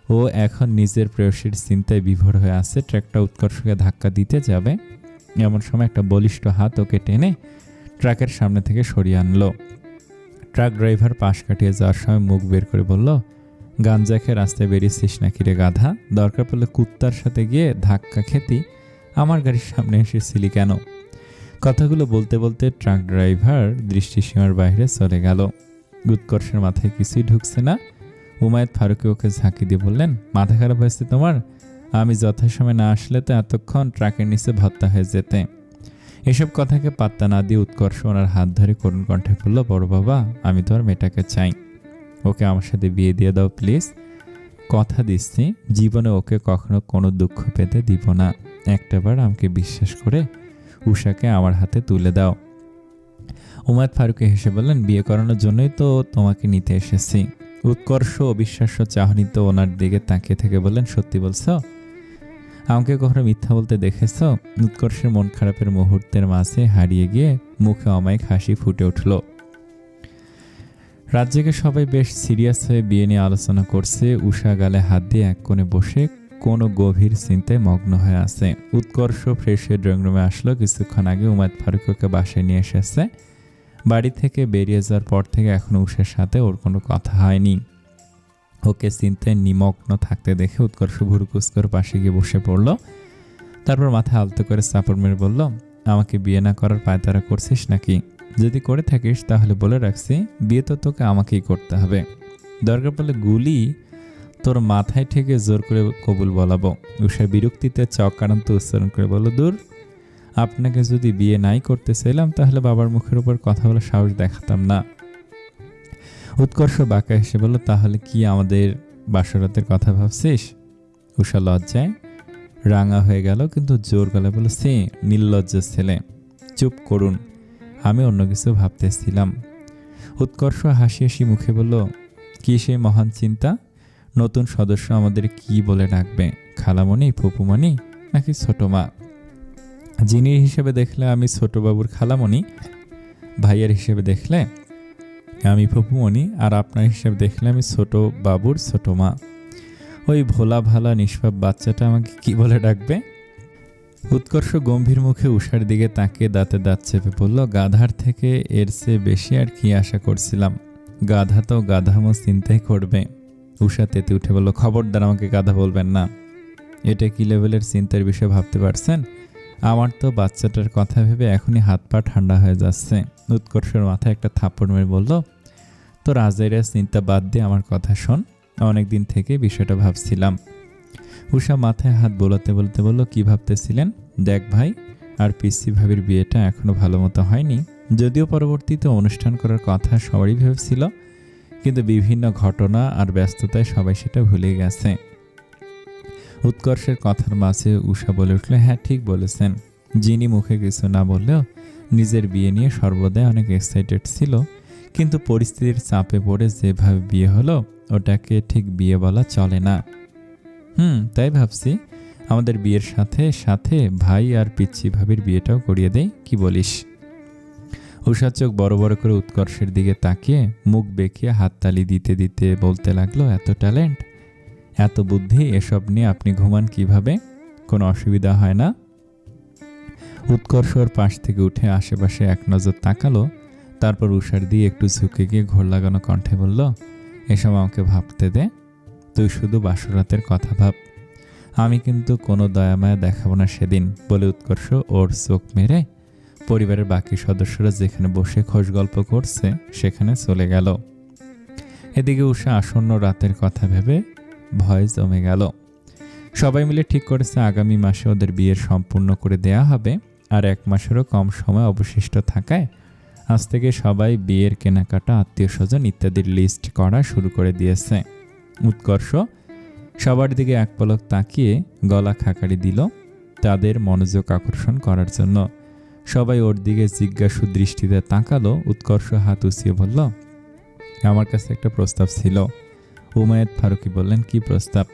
ও এখন নিজের প্রেয়সীর চিন্তায় বিভোর হয়ে আছে। ট্রাকটা উৎকর্ষকে ধাক্কা দিতে যাবে, এমন সময় একটা বলিষ্ঠ হাত ওকে টেনে ট্রাকের সামনে থেকে সরিয়ে আনলো। ট্রাক ড্রাইভার পাশ কাটিয়ে যাওয়ার সময় মুখ বের করে বলল, গাঞ্জা খেয়ে রাস্তায় বেরিয়েছিস নাকি রে গাধা? দরকার পড়লে কুত্তার সাথে গিয়ে ধাক্কা খেতি, আমার গাড়ির সামনে এসেছিলি কেন? কথাগুলো বলতে বলতে ট্রাক ড্রাইভার দৃষ্টিসীমার বাইরে চলে গেল। উৎকর্ষের মাথায় কিছুই ঢুকছে না। উমায়েত ফারুকী ওকে ঝাঁকি দিয়ে বললেন, মাথা খারাপ হয়েছে তোমার? আমি যথাসময় না আসলে তো এতক্ষণ ট্রাকের নিচে ভত্তা হয়ে যেতে। এসব কথাকে পাত্তা না দিয়ে উৎকর্ষ ওনার হাত ধরে করুণ কণ্ঠে বলল, বড় বাবা, আমি তো আর মেয়েটাকে চাই, ওকে আমার সাথে বিয়ে দিয়ে দাও প্লিজ। কথা দিচ্ছি জীবনে ওকে কখনো কোনো দুঃখ পেতে দিব না। একটাবার আমাকে বিশ্বাস করে উষাকে আমার হাতে তুলে দাও। উমায়েত ফারুকী হেসে বললেন, বিয়ে করানোর জন্যই তো তোমাকে নিতে এসেছি। উৎকর্ষ অবিশ্বাস্য চাহনিতে ওনার দিকে তাকিয়ে থেকে বললেন, সত্যি বলছো? আমাকে কখনো মিথ্যা বলতে দেখেছ? উৎকর্ষের মন খারাপের মুহূর্তের মাঝে হারিয়ে গিয়ে মুখে অমায়িক হাসি ফুটে উঠল। রাত জেগে সবাই বেশ সিরিয়াস হয়ে বিয়ে নিয়ে আলোচনা করছে। উষা গালে হাত দিয়ে এক কোণে বসে কোনো গভীর চিন্তায় মগ্ন হয়ে আছে। উৎকর্ষ ফ্রেশ হয়ে ড্রয়িং রুমে আসলো। কিছুক্ষণ আগে উমায়েত ফারুকীকে বাসায় নিয়ে এসেছে। বাড়ি থেকে বেরিয়ে যাওয়ার পর থেকে এখনো উষার সাথে ওর কোনো কথা হয়নি। ওকে চিন্তায় নিমগ্ন থাকতে দেখে উৎকর্ষ ভুরুকুচ করে পাশে গিয়ে বসে পড়ল। তারপর মাথা আলতো করে চাপড় মেরে বলল, আমাকে বিয়ে না করার পায়তারা করছিস নাকি? যদি করে থাকিস তাহলে বলে রাখছি, বিয়ে তো তোকে আমাকেই করতে হবে। দরকার পড়লে গুলি তোর মাথায় ঠেকে জোর করে কবুল বলাবো। উষা বিরক্তিতে চকারান্ত উচ্চারণ করে বলল, দূর, আপনাকে যদি বিয়ে নাই করতে চাইলাম তাহলে বাবার মুখের উপর কথা বলে সাহস দেখাতাম না। উৎকর্ষ বাঁকা হেসে বলল, তাহলে কি আমাদের বাসরাতের কথা ভাবছিস? উষা লজ্জায় রাঙা হয়ে গেল, কিন্তু জোর গলায় বলল, সে নির্লজ্জ ছেলে, চুপ করুন, আমি অন্য কিছু ভাবতেছিলাম। উৎকর্ষ হাসি হাসি মুখে বলল, কি সেই মহান চিন্তা? নতুন সদস্য আমাদের কি বলে ডাকবে? খালামণি, ফুপুমণি নাকি ছোট মা? জিনির হিসেবে দেখলে আমি ছোট বাবুর খালামণি, ভাইয়ের হিসেবে দেখলে আমি ফুপুমণি, আর আপনার হিসেবে দেখলে আমি ছোট বাবুর ছোট মা। ওই ভোলা ভালা নিষ্পাপ বাচ্চাটা আমাকে কি বলে ডাকবে? উৎকর্ষ গম্ভীর মুখে উষার দিকে তাকিয়ে দাঁতে দাঁত চেপে বলল, গাধার থেকে এর চেয়ে বেশি আর কি আশা করছিলাম। গাধা তো গাধামো চিন্তাই করবে। উষা তেতে উঠে বলল, খবরদার আমাকে গাধা বলবেন না। এটা কি লেভেলের চিন্তার বিষয় ভাবতে পারছেন? আমার তো বাচ্চাটার কথা ভেবে এখনই হাত পা ঠান্ডা হয়ে যাচ্ছে। উৎকর্ষের মাথায় একটা থাপ্পড় মেরে বলল, তোর আজাইরা চিন্তা বাদ দিয়ে আমার কথা শোন, অনেকদিন থেকে বিষয়টা ভাবছিলাম। উষা মাথায় হাত বোলাতে বলতে বলল, কি ভাবতেছিলেন? দেখ ভাই, আর পিসি ভাবির বিয়েটা এখনো ভালো মতো হয়নি, যদিও পরবর্তীতে অনুষ্ঠান করার কথা সবারই ভেবেছিল, কিন্তু বিভিন্ন ঘটনা আর ব্যস্ততায় সবাই সেটা ভুলে গেছে। উৎকর্ষের কথার মাঝে উষা বলে উঠল, হ্যাঁ ঠিক বলেছেন। যিনি মুখে কিছু না বললেও নিজের বিয়ে নিয়ে সর্বদাই অনেক এক্সাইটেড ছিল, কিন্তু পরিস্থিতির চাপে পড়ে যেভাবে বিয়ে হলো ওটাকে ঠিক বিয়ে বলা চলে না। তাই ভাবছি আমাদের বিয়ের সাথে সাথে ভাই আর পিচ্ছি ভাবির বিয়েটাও করিয়ে দেই, কি বলিস? উষা চোখ বড় বড় করে উৎকর্ষের দিকে তাকিয়ে মুখ বেঁকিয়ে হাততালি দিতে দিতে বলতে লাগলো, এত ট্যালেন্ট, এত বুদ্ধি, এসব নিয়ে আপনি ঘুমান কিভাবে? কোনো অসুবিধা হয় না? উৎকর্ষ ওর পাশ থেকে উঠে আশেপাশে এক নজর তাকালো, তারপর উষার দিয়ে একটু ঝুঁকে গিয়ে ঘোর লাগানো কণ্ঠে বলল, এসব আমাকে ভাবতে দে, তুই শুধু বাসরাতের কথা ভাব, আমি কিন্তু কোনো দয়ামায়া দেখাবো না সেদিন। বলে উৎকর্ষ ওর চোখ মেরে পরিবারের বাকি সদস্যরা যেখানে বসে খোশ গল্প করছে সেখানে চলে গেল। এদিকে উষা আসন্ন রাতের কথা ভেবে ভয় জমে গেল। সবাই মিলে ঠিক করেছে আগামী মাসে ওদের বিয়ের সম্পূর্ণ করে দেয়া হবে, আর 1 মাসেরও কম সময় অবশিষ্ট থাকায় আজ থেকে সবাই বিয়ের কেনাকাটা, আত্মীয় স্বজন ইত্যাদির লিস্ট করা শুরু করে দিয়েছে। উৎকর্ষ সবার দিকে এক পলক তাকিয়ে গলা খাকারি দিল তাদের মনোযোগ আকর্ষণ করার জন্য। সবাই ওর দিকে জিজ্ঞাসু দৃষ্টিতে তাকালো। উৎকর্ষ হাত উঁচিয়ে বলল, আমার কাছে একটা প্রস্তাব ছিল। উমায়েত ফারুকী বললেন, কি প্রস্তাব?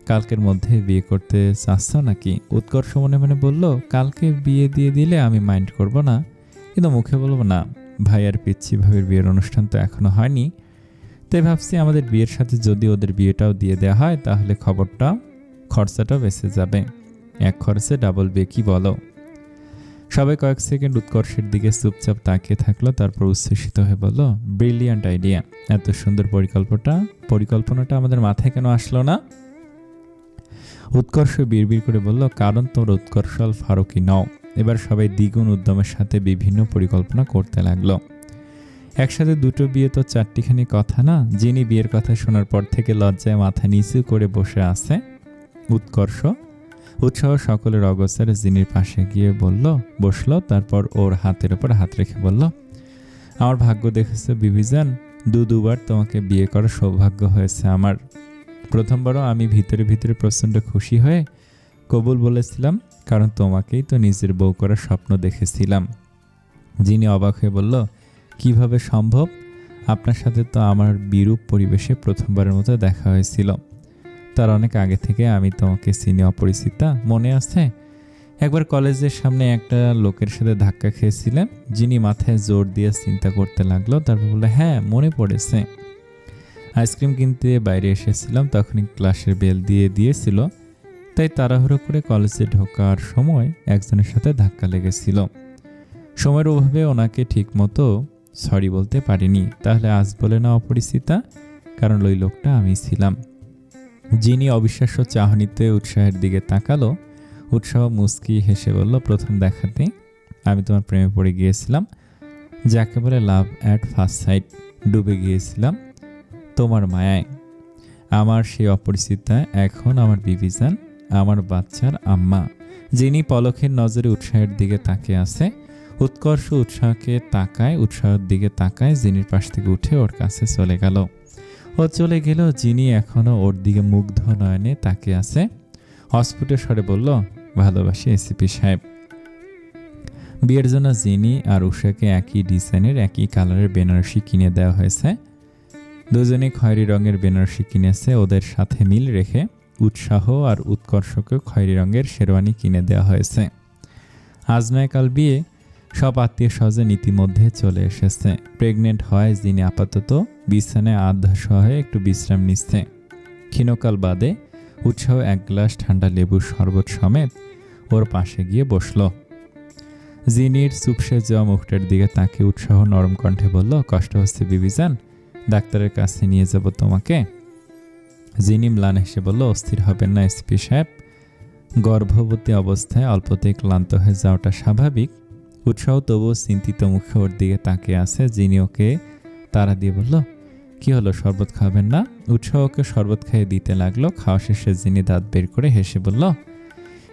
কালকের মধ্যে বিয়ে করতে চাচ্ছ নাকি? উৎকর্ষ মনে মনে বলল, কালকে বিয়ে দিয়ে দিলে আমি মাইন্ড করব না, কিন্তু মুখে বলবো না। ভাই আর পিচ্ছি ভাবির বিয়ের অনুষ্ঠান তো এখনো হয়নি, তাই ভাবছি আমাদের বিয়ের সাথে যদি ওদের বিয়েটাও দিয়ে দেওয়া হয় তাহলে খরচাটাও বেঁচে যাবে। এক খরচে ডাবল বিয়ে, কি বলো? সবাই কয়েক সেকেন্ড উৎকর্ষের দিকে চুপচাপ তাকিয়ে থাকলো, তারপর উচ্ছ্বসিত হয়ে বলল, ব্রিলিয়ান্ট আইডিয়া, এত সুন্দর পরিকল্পনাটা আমাদের মাথায় কেন আসলো না? উৎকর্ষ বিড়বিড় করে বলল, কারণ তোমরা উৎকর্ষাল ফারুকী নও। এবার সবাই দ্বিগুণ উদ্যমের সাথে বিভিন্ন পরিকল্পনা করতে লাগলো। একসাথে দুটো বিয়ে তো 4টিখানি কথা না। যিনি বিয়ের কথা শোনার পর থেকে লজ্জায় মাথা নিচু করে বসে আছে। উৎসাহ সকলের অগোচরে জিনির পাশে গিয়ে বসলো, তারপর ওর হাতের ওপর হাত রেখে বলল, আমার ভাগ্য দেখেছো বিবিজান, দুবার তোমাকে বিয়ে করার সৌভাগ্য হয়েছে আমার। প্রথমবারও আমি ভিতরে ভিতরে প্রচণ্ড খুশি হয়ে কবুল বলেছিলাম, কারণ তোমাকেই তো নিজের বউ করার স্বপ্ন দেখেছিলাম। যিনি অবাক হয়ে বলল, কিভাবে সম্ভব? আপনার সাথে তো আমার বিরূপ পরিবেশে প্রথমবারের মতো দেখা হয়েছিল, তার অনেক আগে থেকে আমি তোমাকে চিনি অপরিচিতা, মনে আছে? একবার কলেজের সামনে একটা লোকের সাথে ধাক্কা খেয়েছিলেন। যিনি মাথায় জোর দিয়ে চিন্তা করতে লাগলো, তারপর বললো, হ্যাঁ মনে পড়েছে। আইসক্রিম কিনতে বাইরে এসেছিলাম, তখনই ক্লাসের বেল দিয়েছিল, তাই তাড়াহুড়ো করে কলেজে ঢোকার সময় একজনের সাথে ধাক্কা লেগেছিল। সময়ের অভাবে ওনাকে ঠিক মতো সরি বলতে পারিনি। তাহলে আজ বলে না অপরিচিতা, কারণ ওই লোকটা আমি ছিলাম। যিনি অবিশ্বাস্য চাহনিতে উৎসাহের দিকে তাকালো। উৎসাহ মুচকি হেসে বলল, প্রথম দেখাতে আমি তোমার প্রেমে পড়ে গিয়েছিলাম, যাকে বলে লাভ অ্যাট ফার্স্ট সাইট। ডুবে গিয়েছিলাম তোমার মায়ায়। আমার সেই অপরিচিতা এখন আমার বিবিজান, আমার বাচ্চার আম্মা। যিনি পলকের নজরে উৎসাহের দিকে তাকিয়ে আছে। উৎকর্ষ উৎসাহের দিকে তাকায়, জিনির পাশ থেকে উঠে ওর কাছে চলে গেল। ও চলে গেল, যিনি এখনো ওর দিকে মুগ্ধ নয়নে তাকিয়ে আছে। অস্ফুট স্বরে বলল, ভালোবাসি এসিপি সাহেব। বিয়ের জন্য জিনি আর উষাকে একই ডিজাইনের একই কালারের বেনারসি কিনে দেওয়া হয়েছে। দুজনে খয়েরি রঙের বেনারসি কিনেছে। ওদের সাথে মিল রেখে উৎসাহ আর উৎকর্ষকে খয়েরি রঙের শেরওয়ানি কিনে দেওয়া হয়েছে। আজ নয় কাল বিয়ে, সব আত্মীয় স্বজন ইতিমধ্যে চলে এসেছে। প্রেগনেন্ট হয় যিনি আপাতত বিছানায় আধা-সহায়ে একটু বিশ্রাম নিচ্ছে। ক্ষীণকাল বাদে উৎসাহ 1 গ্লাস ঠান্ডা লেবুর শরবত সমেত ওর পাশে গিয়ে বসল। জিনির চুপসে যাওয়া মুখটার দিকে তাকে উৎসাহ নরম কণ্ঠে বলল, কষ্ট হচ্ছে বিবিজান, ডাক্তারের কাছে নিয়ে যাব তোমাকে। জিনি ম্লান হেসে বলল, অস্থির হবেন না এসপি সাহেব, গর্ভবতী অবস্থায় অল্পতেই ক্লান্ত হয়ে যাওয়াটা স্বাভাবিক। উৎসাহ তবুও চিন্তিত মুখে ওর দিকে তাকিয়ে আছে। যিনি ওকে তাড়া দিয়ে বলল, কি হলো, শরবত খাবেন না? উৎসাহ ওকে শরবত খাইয়ে দিতে লাগলো। খাওয়া শেষে যিনি দাঁত বের করে হেসে বলল,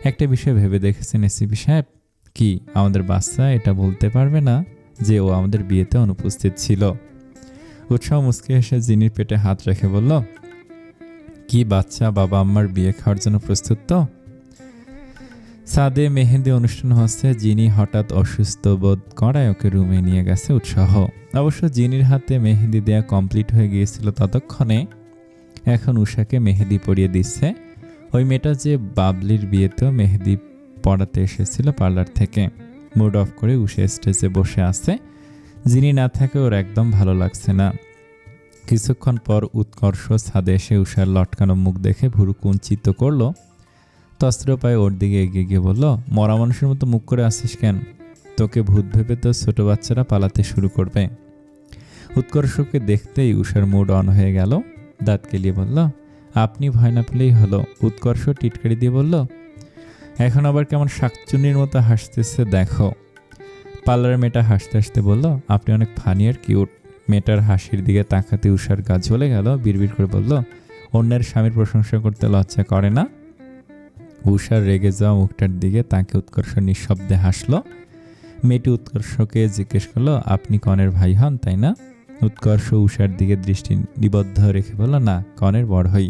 একটা বিষয় ভেবে দেখেছেন এসপি সাহেব? কি? আমাদের বাচ্চা এটা বলতে পারবে না যে ও আমাদের বিয়েতে অনুপস্থিত ছিল। উৎসাহ মুচকি হেসে যিনির পেটে হাত রেখে বলল, কি বাচ্চা বাবা আম্মার বিয়ে খাওয়ার জন্য প্রস্তুত তো? ছাদে মেহেন্দি অনুষ্ঠান হচ্ছে। যিনি হঠাৎ অসুস্থ বোধ করায় ওকে রুমে নিয়ে গেছে উৎসাহ। অবশ্য যিনির হাতে মেহেন্দি দেয়া কমপ্লিট হয়ে গিয়েছিল ততক্ষণে। এখন উষাকে মেহেদি পরিয়ে দিচ্ছে। ওই মেয়েটা যে বাবলির বিয়েতেও মেহেদি পড়াতে এসেছিল পার্লার থেকে। মুড অফ করে উষা স্টেজে বসে আছে। যিনি না থাকে ওর একদম ভালো লাগছে না। কিছুক্ষণ পর উৎকর্ষ ছাদে এসে উষার লটকানো মুখ দেখে ভুরু কুঞ্চিত করলো। তস্ত্র পায়ে ওর দিকে এগিয়ে গিয়ে বলল, মরা মানুষের মতো মুখ করে আসিস কেন? তোকে ভূত ভেবে তো ছোট বাচ্চারা পালাতে শুরু করবে। উৎকর্ষকে দেখতেই উষার মুড অন হয়ে গেল। দাঁত কেলিয়ে বলল, আপনি ভয় না পেলেই হলো। উৎকর্ষ টিটকারি দিয়ে বলল, এখন আবার কেমন শাকচুন্নির মতো হাসতেছে দেখো। পার্লারের মেয়েটা হাসতে হাসতে বলল, আপনি অনেক ফানি আর কিউট। মেয়েটার হাসির দিকে তাকাতে উষার গা জ্বলে গেল। বিড়বিড় করে বলল, অন্যের স্বামীর প্রশংসা করতে লজ্জা করে না? উষার রেগে যাওয়া মুখটার দিকে তাকে উৎকর্ষ নিঃশব্দে হাসলো। মেয়েটি উৎকর্ষকে জিজ্ঞেস করলো, আপনি কনের ভাই হন তাই না? উৎকর্ষ উষার দিকে দৃষ্টি নিবদ্ধ রেখে বলল, না, কনের বড় হই।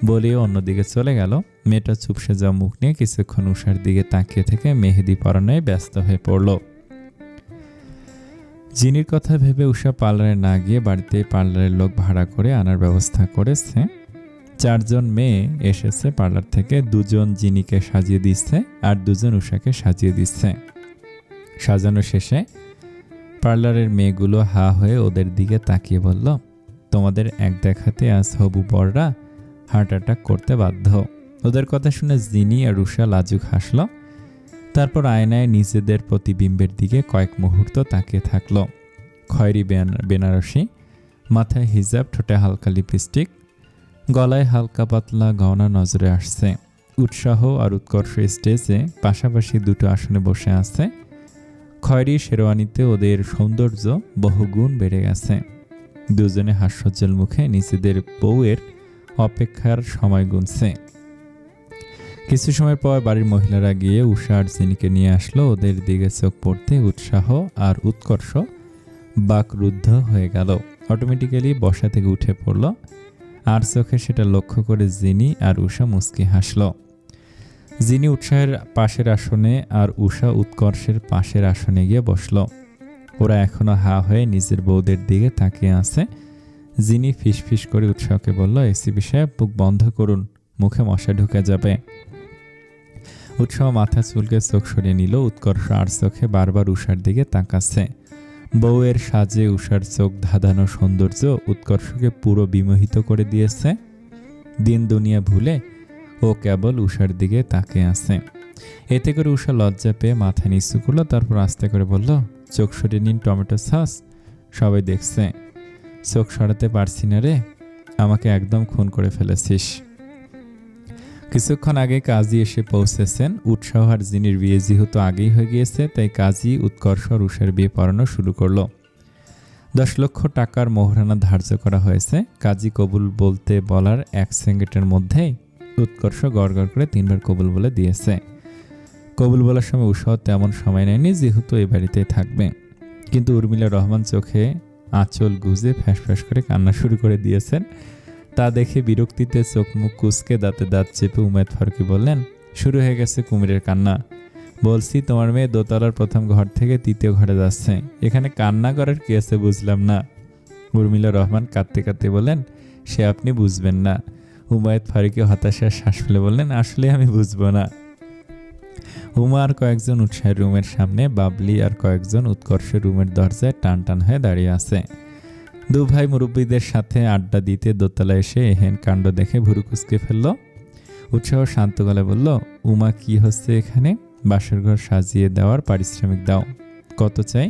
বলে অন্যদিকে চলে গেল। মেয়েটা চুপসে যাওয়া মুখ নিয়ে কিছুক্ষণ উষার দিকে তাকিয়ে থেকে মেহেদি পরানোয় ব্যস্ত হয়ে পড়ল। জিনির কথা ভেবে উষা পার্লারে না গিয়ে বাড়িতে পার্লারের লোক ভাড়া করে আনার ব্যবস্থা করেছে। 4 জন মেয়ে এসেছে পার্লার থেকে। 2 জন জিনিকে সাজিয়ে দিচ্ছে আর 2 জন উষাকে সাজিয়ে দিচ্ছে। সাজানো শেষে পার্লারের মেয়েগুলো হা হয়ে ওদের দিকে তাকিয়ে বলল, তোমাদের এক দেখাতে আজ হবু বররা হার্ট অ্যাটাক করতে বাধ্য। ওদের কথা শুনে জিনি আর উষা লাজুক হাসল। তারপর আয়নায় নিজেদের প্রতিবিম্বের দিকে কয়েক মুহূর্ত তাকিয়ে থাকল। খয়েরি বেনারসি, মাথায় হিজাব, ঠোঁটে হালকা লিপস্টিক, গলায় হালকা পাতলা গহনা নজরে আসছে। উৎসাহ আর উৎকর্ষ স্টেজে পাশাপাশি 2টো আসনে বসে আছে। খয়েরি শেরওয়ানিতে ওদের সৌন্দর্য বহুগুণ বেড়ে গেছে। 2 জনে হাস্যোজ্জ্বল মুখে নিজেদের বউয়ের অপেক্ষার সময় গুনছে। কিছু সময় পর বাড়ির মহিলারা গিয়ে উষা আর জিনিকে নিয়ে আসলো। ওদের দিকে চোখ পড়তে উৎসাহ আর উৎকর্ষ বাকরুদ্ধ হয়ে গেল। অটোমেটিক্যালি বসা থেকে উঠে পড়ল। আর চোখে সেটা লক্ষ্য করে জিনি আর উষা মুচকি হাসল। জিনি উৎসাহের পাশের আসনে আর উষা উৎকর্ষের পাশের আসনে গিয়ে বসল। ওরা এখনো হা হয়ে নিজের বউদের দিকে তাকিয়ে আছে। জিনি ফিসফিস করে উৎসাহকে বলল, এসিপি সাহেব, মুখ বন্ধ করুন, মুখে মশা ঢুকে যাবে। উৎসাহ মাথা চুলকে চোখ সরিয়ে নিল। উৎকর্ষ আর চোখে বারবার উষার দিকে তাকাচ্ছে। বউয়ের সাজে উষার চোখ ধাঁধানো সৌন্দর্য উৎকর্ষকে পুরো বিমোহিত করে দিয়েছে। দিন দুনিয়া ভুলে ও কেবল উষার দিকে তাকিয়ে আছে। এতে করে উষা লজ্জা পেয়ে মাথা নিচু করলো। তারপর আস্তে করে বলল, চোখ সরিয়ে নিন, টমেটো সস, সবাই দেখছে। চোখ সরাতে পারছি না রে, আমাকে একদম খুন করে ফেলেছিস। কিছুক্ষণ আগে কাজী এসে পৌঁছেছেন। উৎসাহ আর জিনির বিয়ে যেহেতু আগেই হয়ে গিয়েছে, তাই কাজী উৎকর্ষ আর উষার বিয়ে পড়ানো শুরু করলো। 10 লক্ষ টাকার মোহরানা ধার্য করা হয়েছে। কাজী কবুল বলতে বলার 1 সেকেন্ডের মধ্যেই উৎকর্ষ গড় গড় করে 3 বার কবুল বলে দিয়েছে। কবুল বলার সময় উৎসাহ তেমন সময় নেয়নি, যেহেতু এই বাড়িতেই থাকবে। কিন্তু উর্মিলা রহমান চোখে আঁচল গুজে ফ্যাঁস ফ্যাঁস করে কান্না শুরু করে দিয়েছেন। তা দেখে বিরক্তিতে চোখ মুখ কুঁচকে দাঁতে দাঁত চেপে উমেদ ফারুকি বললেন, শুরু হয়ে গেছে কুমিরের কান্না। বলছি তোমার মেয়ে দোতলার প্রথম ঘর থেকে 3য় ঘরে যাচ্ছে, এখানে কান্না করার কি আছে বুঝলাম না। উর্মিলা রহমান কাঁদতে কাঁদতে বললেন, সে আপনি বুঝবেন না। উমেদ ফারুকি হতাশার শ্বাস ফেলে বললেন, আসলে আমি বুঝবো না। উমা আর কয়েকজন উৎসাহের রুমের সামনে, বাবলি আর কয়েকজন উৎকর্ষের রুমের দরজায় টান টান হয়ে দাঁড়িয়ে আছে। 2 ভাই মুরব্বীদের সাথে আড্ডা দিতে দোতলায় এসে এহেন কাণ্ড দেখে ভুরু কুঁচকে ফেলল। উৎসাহ শান্ত গলায় বলল, উমা, কি হচ্ছে এখানে? বাসর ঘর সাজিয়ে দেওয়ার পারিশ্রমিক দাও। কত চাই?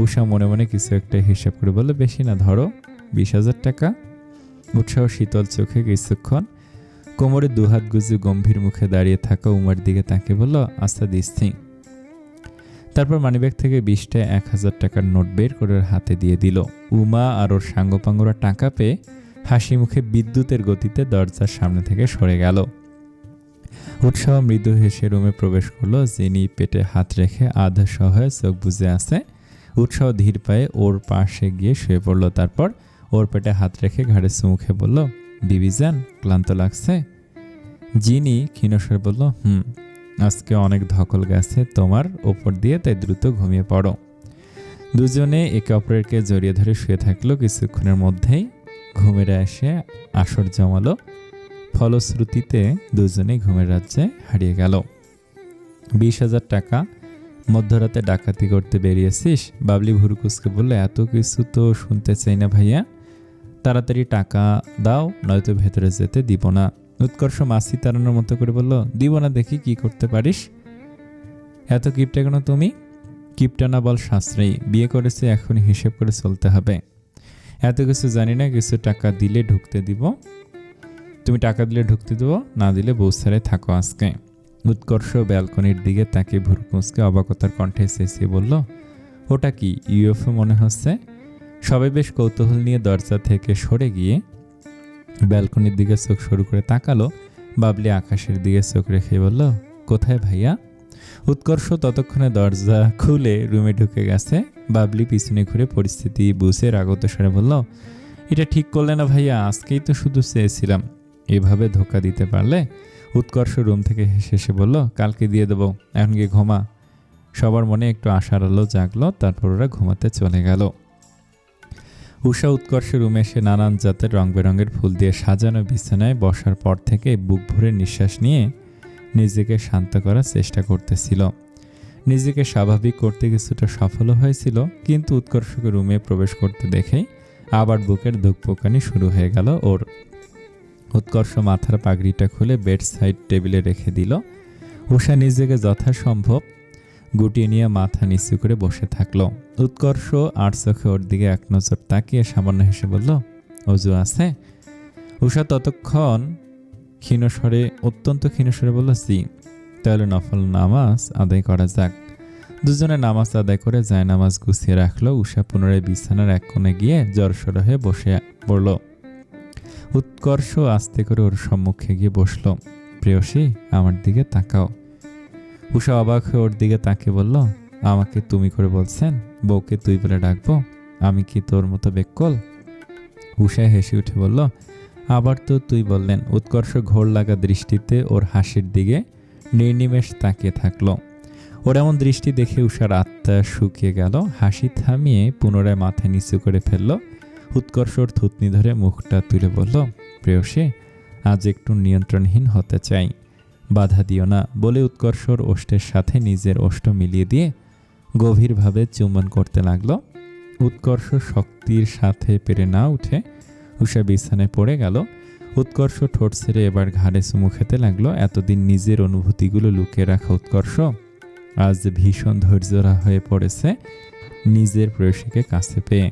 উষা মনে মনে কিছু একটা হিসাব করে বলল, বেশি না, ধরো 20,000 টাকা। উৎসাহ শীতল চোখে কিছুক্ষণ কোমরে 2 হাত গুজে গম্ভীর মুখে দাঁড়িয়ে থাকা উমার দিকে তাকে বলল, আচ্ছা দিচ্ছি। তারপর মানিব্যাগ থেকে 20টা 1,000 টাকার নোট বের করে ওর হাতে দিয়ে দিল। উমা আর ওর সাঙ্গপাঙ্গরা টাকা পেয়ে হাসি মুখে বিদ্যুতের গতিতে দরজার সামনে থেকে সরে গেল। উৎসাহ মৃদু হেসে রুমে প্রবেশ করলো। জিনি পেটে হাত রেখে আধা সহায় চোখ বুজে আছে। উৎসাহ ধীর পায়ে ওর পাশে গিয়ে শুয়ে পড়ল। তারপর ওর পেটে হাত রেখে ঘাড়ে চুমুখে বলল, বিবিজান, ক্লান্ত লাগছে? জিনি ক্ষীণস্বরে বলল, আজকে অনেক ধকল গেছে তোমার ওপর দিয়ে, তাই দ্রুত ঘুমিয়ে পড়ো। 2 জনে একে অপরকে জড়িয়ে ধরে শুয়ে থাকলো। কিছুক্ষণের মধ্যেই ঘুমের এসে আসর জমালো। ফলশ্রুতিতে 2 জনেই ঘুমের রাজ্যে হারিয়ে গেল। 20,000 টাকা মধ্যরাতে ডাকাতি করতে বেরিয়েছিস? বাবলি ভুরুকুসকে বললে, এত কিছু তো শুনতে চাই না ভাইয়া, তাড়াতাড়ি টাকা দাও, নয়তো ভেতরে যেতে দিব না। উৎকর্ষ মাছি তাড়ানোর মতো করে বলল, দিব না, দেখি কি করতে পারিস। এত কিপটা কেন তুমি? কিপটা না বল সাশ্রয়ী, বিয়ে করেছে, এখন হিসেব করে চলতে হবে। এত কিছু জানি না, কিছু টাকা দিলে ঢুকতে দিব। তুমি টাকা দিলে ঢুকতে দেবো, না দিলে বউ ছেড়ে থাকো আজকে। উৎকর্ষ ব্যালকনির দিকে তাকে ভুরু কুঁচকে অবাকতার কণ্ঠে চেঁচিয়ে বলল, ওটা কি, ইউএফও মনে হচ্ছে। সবাই বেশ কৌতূহল নিয়ে দরজা থেকে সরে গিয়ে ব্যালকনির দিকে চোখ শুরু করে তাকালো। বাবলি আকাশের দিকে চোখ রেখে বলল, কোথায় ভাইয়া? উৎকর্ষ ততক্ষণে দরজা খুলে রুমে ঢুকে গেছে। বাবলি পিছনে ঘুরে পরিস্থিতি বুঝে রাগত স্বরে বলল, এটা ঠিক করলে না ভাইয়া, আজকেই তো শুধু চেয়েছিলাম, এভাবে ধোকা দিতে পারলে। উৎকর্ষ রুম থেকে হেসে হেসে বলল, কালকে দিয়ে দেবো, এখন গিয়ে ঘুমা। সবার মনে একটু আশার আলো জাগলো, তারপর ওরা ঘুমাতে চলে গেল। উষা উৎকর্ষের রুমে এসে নানান জাতের রং বেরঙের ফুল দিয়ে সাজানো বিছানায় বসার পর থেকে বুক ভরে নিঃশ্বাস নিয়ে নিজেকে শান্ত করার চেষ্টা করতেছিল। নিজেকে স্বাভাবিক করতে কিছুটা সফল হয়েছিল, কিন্তু উৎকর্ষকে রুমে প্রবেশ করতে দেখেই আবার বুকের ধুকপুকানি শুরু হয়ে গেল ওর। উৎকর্ষ মাথার পাগড়িটা খুলে বেড সাইড টেবিলে রেখে দিল। উষা নিজেকে যথাসম্ভব গুটিয়ে নিয়ে মাথা নিচু করে বসে থাকলো। উৎকর্ষ আর চোখে ওর দিকে এক নজর তাকিয়ে সামান্য হেসে বলল, অজু আছে? উষা ততক্ষণ অত্যন্ত ক্ষীণস্বরে বলল, জি। তাহলে নফল নামাজ আদায় করা যাক। দুজনে নামাজ আদায় করে জায়নামাজ গুছিয়ে রাখলো। উষা পুনরায় বিছানার এক কোণে গিয়ে জড়সড় হয়ে বসে পড়ল। উৎকর্ষ আস্তে করে ওর সম্মুখে গিয়ে বসল। প্রেয়সী, আমার দিকে তাকাও। উষা অবাক হয়ে ওর দিকে তাকিয়ে বলল, আমাকে তুমি করে বলছেন? বউকে তুই বলে ডাকবো? আমি কি তোর মতো বেক্কল? উষা হেসে উঠে বলল, আবার তো তুই বললেন। উৎকর্ষ ঘোর লাগা দৃষ্টিতে ওর হাসির দিকে নির্নিমেষ তাকিয়ে থাকলো। ওর এমন দৃষ্টি দেখে উষার আত্মা শুকিয়ে গেল। হাসি থামিয়ে পুনরায় মাথা নিচু করে ফেলল। উৎকর্ষর থুতনি ধরে মুখটা তুলে বলল, প্রেয়সী, আজ একটু নিয়ন্ত্রণহীন হতে চাই, বাধা দিও না। বলে উৎকর্ষর ওষ্ঠের সাথে নিজের ওষ্ঠ মিলিয়ে দিয়ে গভীরভাবে চুম্বন করতে লাগলো। উৎকর্ষ শক্তির সাথে পেরে না উঠে উষা বিছানায় পড়ে গেল। উৎকর্ষ ঠোঁট ছেড়ে এবার ঘাড়ে চুমু খেতে লাগলো। এতদিন নিজের অনুভূতিগুলো লুকিয়ে রাখা উৎকর্ষ আজ ভীষণ ধৈর্যরা হয়ে পড়েছে নিজের প্রেয়সীকে কাছে পেয়ে।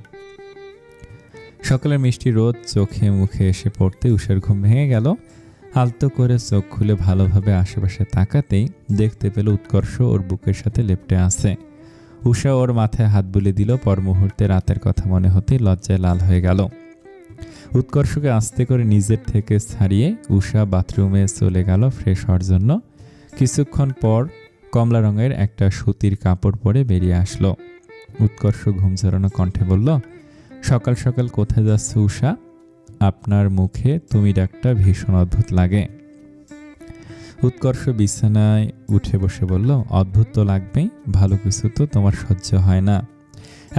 সকালের মিষ্টি রোদ চোখে মুখে এসে পড়তে উষার ঘুম ভেঙে গেল। আলতো করে চোখ খুলে ভালোভাবে আশেপাশে তাকাতেই দেখতে পেল উৎকর্ষ ওর বুকের সাথে লেপ্টে আছে। উষা ওর মাথায় হাত বুলিয়ে দিল। পর মুহূর্তে রাতের কথা মনে হতেই লজ্জায় লাল হয়ে গেল। উৎকর্ষকে আস্তে করে নিজের থেকে ছাড়িয়ে উষা বাথরুমে চলে গেল ফ্রেশ হওয়ার জন্য। কিছুক্ষণ পর কমলা রঙের একটা সুতির কাপড় পরে বেরিয়ে আসলো। উৎকর্ষ ঘুম ঝরানো কণ্ঠে বলল, সকাল সকাল কোথায় যাচ্ছ উষা? আপনার মুখে তুমি ডাকটা ভীষণ অদ্ভুত লাগে। উৎকর্ষ বিছানায় উঠে বসে বলল, অদ্ভুত তো লাগবেই, ভালো কিছু তো তোমার সহ্য হয় না।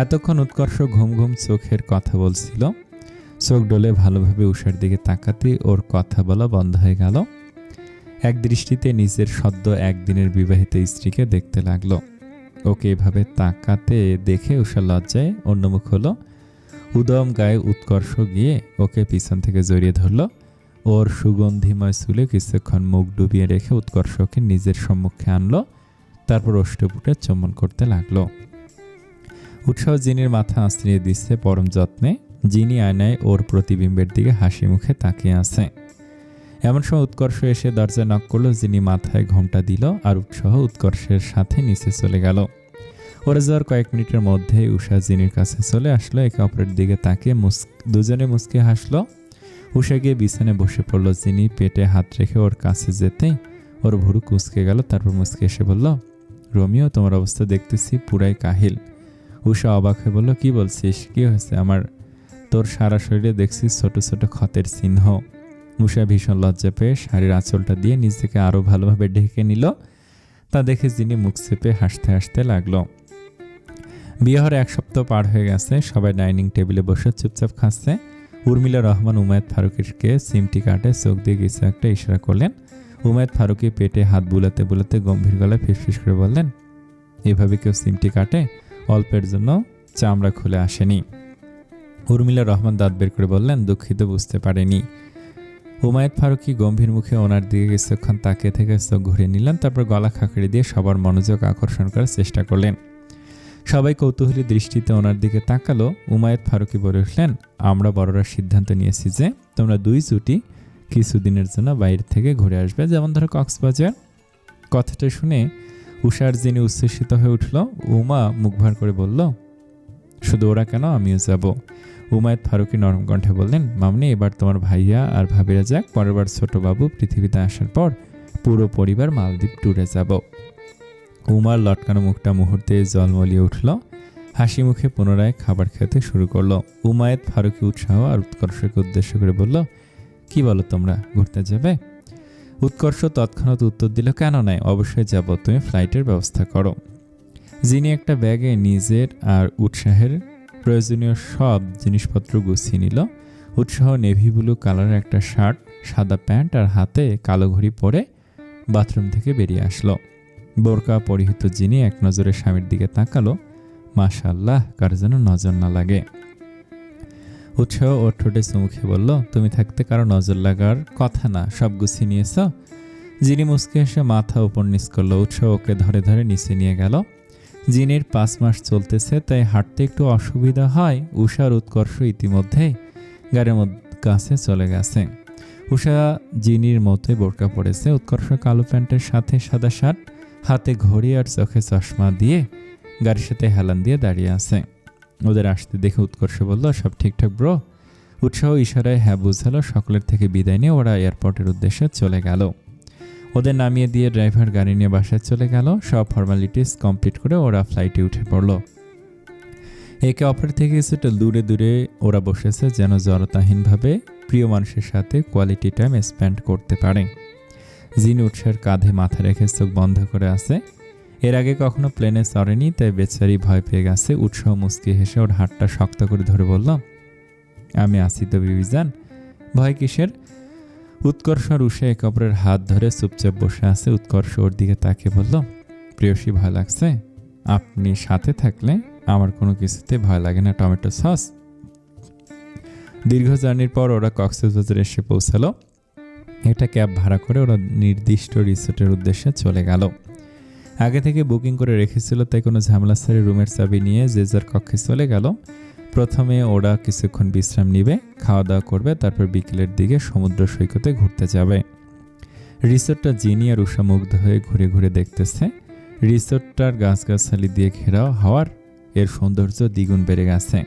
এতক্ষণ উৎকর্ষ ঘুম ঘুম চোখের কথা বলছিল। চোখ ডলে ভালোভাবে উষার দিকে তাকাতে ওর কথা বলা বন্ধ হয়ে গেল। এক দৃষ্টিতে নিজের সদ্য একদিনের বিবাহিত স্ত্রীকে দেখতে লাগলো। ওকে এভাবে তাকাতে দেখে উষা লজ্জায় অন্যমুখ হলো। উদম গায়ে উৎকর্ষ গিয়ে ওকে পিছন থেকে জড়িয়ে ধরল। ওর সুগন্ধিময় চুলে কিছুক্ষণ মুখ ডুবিয়ে রেখে উৎকর্ষকে নিজের সম্মুখে আনলো। তারপর ওষ্ঠপুটে চুম্বন করতে লাগলো। উৎসাহ জিনির মাথা আঁচড়িয়ে দিচ্ছে পরম যত্নে। জিনি আয়নায় ওর প্রতিবিম্বের দিকে হাসি মুখে তাকিয়ে আছে। এমন সময় উৎকর্ষ এসে দরজা নক করলো। জিনি মাথায় ঘোমটা দিল আর উৎসাহ উৎকর্ষের সাথে নিচে চলে গেল। ওরা যাওয়ার কয়েক মিনিটের মধ্যে উষা জিনির কাছে চলে আসলো। একে অপরের দিকে তাকিয়ে দুজনে মুচকে হাসলো। উষা গিয়ে বিছানায় বসে পড়লো। জিনি পেটে হাত রেখে ওর কাছে যেতেই ওর ভুরু কুঁচকে গেল। তারপর মুচকে এসে বলল, রোমিও, তোমার অবস্থা দেখতেছি পুরাই কাহিল। উষা অবাক হয়ে বলল, কি বলছিস? কি হয়েছে আমার? তোর সারা শরীরে দেখছি ছোট ছোট ক্ষতের চিহ্ন। উষা ভীষণ লজ্জা পেয়ে শাড়ির আঁচলটা দিয়ে নিজেকে আরো ভালোভাবে ঢেকে নিল। তা দেখে জিনি মুখ চেপে হাসতে হাসতে লাগলো। বিয়ে হওয়ার 1 সপ্তাহ পার হয়ে গেছে। সবাই ডাইনিং টেবিলে বসে চুপচাপ খাচ্ছে। উর্মিলা রহমান উমায়েত ফারুকীকে সিমটি কাটে চোখ দিয়ে কিছু একটা ইশারা করলেন। উমায়েত ফারুকী পেটে হাত বুলাতে বুলাতে গম্ভীর গলায় ফিসফিস করে বললেন, এভাবে কেউ সিমটি কাটে? অল্পের জন্য চামড়া খুলে আসেনি। উর্মিলা রহমান দাঁত বের করে বললেন, দুঃখিত, বুঝতে পারেনি। উমায়েত ফারুকী গম্ভীর মুখে ওনার দিকে কিছুক্ষণ তাকিয়ে থেকে চোখ ঘুরিয়ে নিলেন, তারপর গলা খাঁকড়ে দিয়ে সবার মনোযোগ আকর্ষণ করার চেষ্টা করলেন। সবাই কৌতূহলী দৃষ্টিতে ওনার দিকে তাকালো। উমায়েত ফারুকী বলে উঠলেন, আমরা বড়রা সিদ্ধান্ত নিয়েছি যে তোমরা দুই জুটি কিছুদিনের জন্য বাইরে থেকে ঘুরে আসবে, যেমন ধরো কক্সবাজার। কথাটা শুনে উষার যিনি উচ্ছ্বসিত হয়ে উঠল। উমা মুখ ভার করে বলল, শুধু ওরা কেন, আমিও যাব। উমায়েত ফারুকী নরম কণ্ঠে বললেন, মামনি, এবার তোমার ভাইয়া আর ভাবিরা যাক, পরের বার ছোট বাবু পৃথিবীতে আসার পর পুরো পরিবার মালদ্বীপ ট্যুরে যাব। উমার লটকানো মুখটা মুহূর্তে জলমলিয়ে উঠল। হাসি মুখে পুনরায় খাবার খেতে শুরু করলো। উমায়েত ফারুকী উৎসাহ আর উৎকর্ষকে উদ্দেশ্য করে বলল, কি বলো, তোমরা ঘুরতে যাবে? উৎকর্ষ তৎক্ষণাৎ উত্তর দিল, কেন নয়, অবশ্যই যাব, তুমি ফ্লাইটের ব্যবস্থা করো। যিনি একটা ব্যাগে নিজের আর উৎসাহের প্রয়োজনীয় সব জিনিসপত্র গুছিয়ে নিল। উৎসাহ নেভি ব্লু কালারের একটা শার্ট, সাদা প্যান্ট আর হাতে কালো ঘড়ি পরে বাথরুম থেকে বেরিয়ে আসলো। বোরকা পরিহিত যিনি এক নজরে স্বামীর দিকে তাকালো। মাশাআল্লাহ, কার যেন নজর না লাগে। উৎসাহ ওর ঠোঁটে চুমুখে বলল, তুমি থাকতে কারো নজর লাগার কথা না, সব গুছিয়ে নিয়েছ? যিনি মুচকে এসে মাথা উপর নিচ করলো। উৎসাহ ওকে ধরে ধরে নিচে নিয়ে গেল। জিনির 5 মাস চলতেছে, তাই হাঁটতে একটু অসুবিধা হয়। উষার উৎকর্ষ ইতিমধ্যে গাড়ির কাছে চলে গেছে। উষা জিনির মতোই বোরকা পড়েছে। উৎকর্ষ কালো প্যান্টের সাথে সাদা শার্ট, হাতে ঘড়ি আর চোখে চশমা দিয়ে গাড়ির সাথে হেলান দিয়ে দাঁড়িয়ে আছে। ওদের আসতে দেখে উৎকর্ষ বলল, সব ঠিকঠাক ব্রো? উৎসাহ ইশারায় হ্যাঁ বুঝালো। সকলের থেকে বিদায় নিয়ে ওরা এয়ারপোর্টের উদ্দেশ্যে চলে গেল। ওদের নামিয়ে দিয়ে ড্রাইভার গাড়ি নিয়ে বাসায় চলে গেল। সব ফর্মালিটিস কমপ্লিট করে ওরা ফ্লাইটে উঠে পড়ল। একে অপর থেকে কিছুটা দূরে দূরে ওরা বসেছে, যেন জড়তাহীনভাবে প্রিয় মানুষের সাথে কোয়ালিটি টাইম স্পেন্ড করতে পারে। জিন উৎসাহের কাঁধে মাথা রেখে চোখ বন্ধ করে আছে। এর আগে কখনো প্লেনে চড়েনি, তাই বেচারি ভয় পেয়ে গেছে। উৎসাহ মুচকি হেসে ওর হাতটা শক্ত করে ধরে বলল, আমি আছি তো বিবিজান, ভয় কিসের? উৎকর্ষ আর উষা একে অপরের হাত ধরে চুপচাপ বসে আছে। উৎকর্ষ ওর দিকে তাকিয়ে বলল, প্রিয়সী, ভয় লাগছে? আপনি সাথে থাকলে আমার কোনো কিছুতে ভয় লাগে না, টমেটো সস। দীর্ঘ জার্নির পর ওরা কক্সবাজার এসে পৌঁছালো। একটা ক্যাব ভাড়া করে ওরা নির্দিষ্ট রিসোর্টের উদ্দেশ্যে চলে গেল। আগে থেকে বুকিং করে রেখেছিল, তাই কোনো ঝামেলা ছাড়াই রুমের চাবি নিয়ে যে যার কক্ষে চলে গেল। প্রথমে ওরা কিছুক্ষণ বিশ্রাম নিবে, খাওয়া দাওয়া করবে, তারপর বিকেলের দিকে সমুদ্র সৈকতে ঘুরতে যাবে। রিসোর্টটা জিনি আর উষা মুগ্ধ হয়ে ঘুরে ঘুরে দেখতেছে। রিসোর্টটার গাছগাছালি দিয়ে ঘেরাও হওয়ার এর সৌন্দর্য দ্বিগুণ বেড়ে গেছে।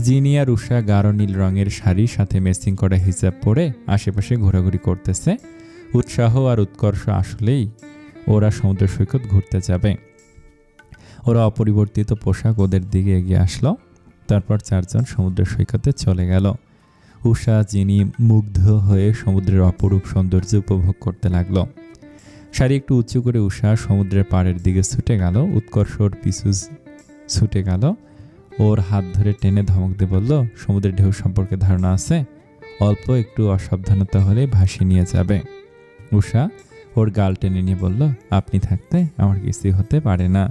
জিনি আর উষা গাঢ় নীল রঙের শাড়ির সাথে ম্যাচিং করা হিজাব পরে আশেপাশে ঘোরাঘুরি করতেছে। উৎসাহ আর উৎকর্ষ আসলেই ওরা সমুদ্র সৈকত ঘুরতে যাবে। ওরা অপরিবর্তিত পোশাক ওদের দিকে এগিয়ে আসলো। তারপর চারজন সমুদ্র সৈকতে চলে গেল। উষা জিনি মুগ্ধ হয়ে সমুদ্রের অপরূপ সৌন্দর্য উপভোগ করতে লাগলো। শাড়ি একটু উঁচু করে উষা সমুদ্রের পাড়ের দিকে ছুটে গেল। উৎকর্ষ ওর পিছু ছুটে গেল। ওর হাত ধরে টেনে ধমক দিয়ে বলল, সমুদ্রের ঢেউ সম্পর্কে ধারণা আছে? অল্প একটু অসাবধানতা হলে ভাসিয়ে নিয়ে যাবে। উষা ওর গাল টেনে নিয়ে বলল, আপনি থাকতে আমার কিছুই হতে পারে না।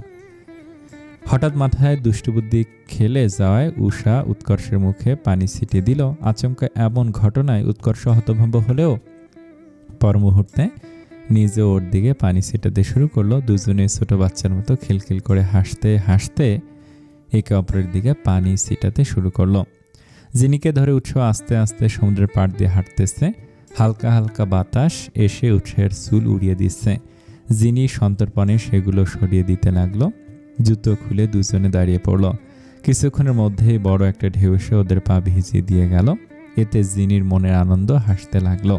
হঠাৎ মাথায় দুষ্টবুদ্ধি খেলে যাওয়ায় উষা উৎকর্ষের মুখে পানি ছিটিয়ে দিল। আচমকা এমন ঘটনায় উৎকর্ষ হতভম্ব হলেও পর মুহূর্তে নিজে ওর দিকে পানি ছিটাতে শুরু করলো। দুজনে ছোট বাচ্চার মতো খিলখিল করে হাসতে হাসতে একে অপরের দিকে পানি ছিটাতে শুরু করলো। জিনিকে ধরে উৎসাহ আস্তে আস্তে সমুদ্রের পাড় দিয়ে হাঁটতেছে। হালকা হালকা বাতাস এসে উৎসাহের চুল উড়িয়ে দিচ্ছে। জিনি সন্তর্পণে সেগুলো সরিয়ে দিতে লাগলো। জুতো খুলে দুজনে দাঁড়িয়ে পড়ল। কিছুক্ষণের মধ্যেই বড় একটা ঢেউ এসে ওদের পা ভিজিয়ে দিয়ে গেল। এতে জিনির মনের আনন্দ হাসতে লাগলো।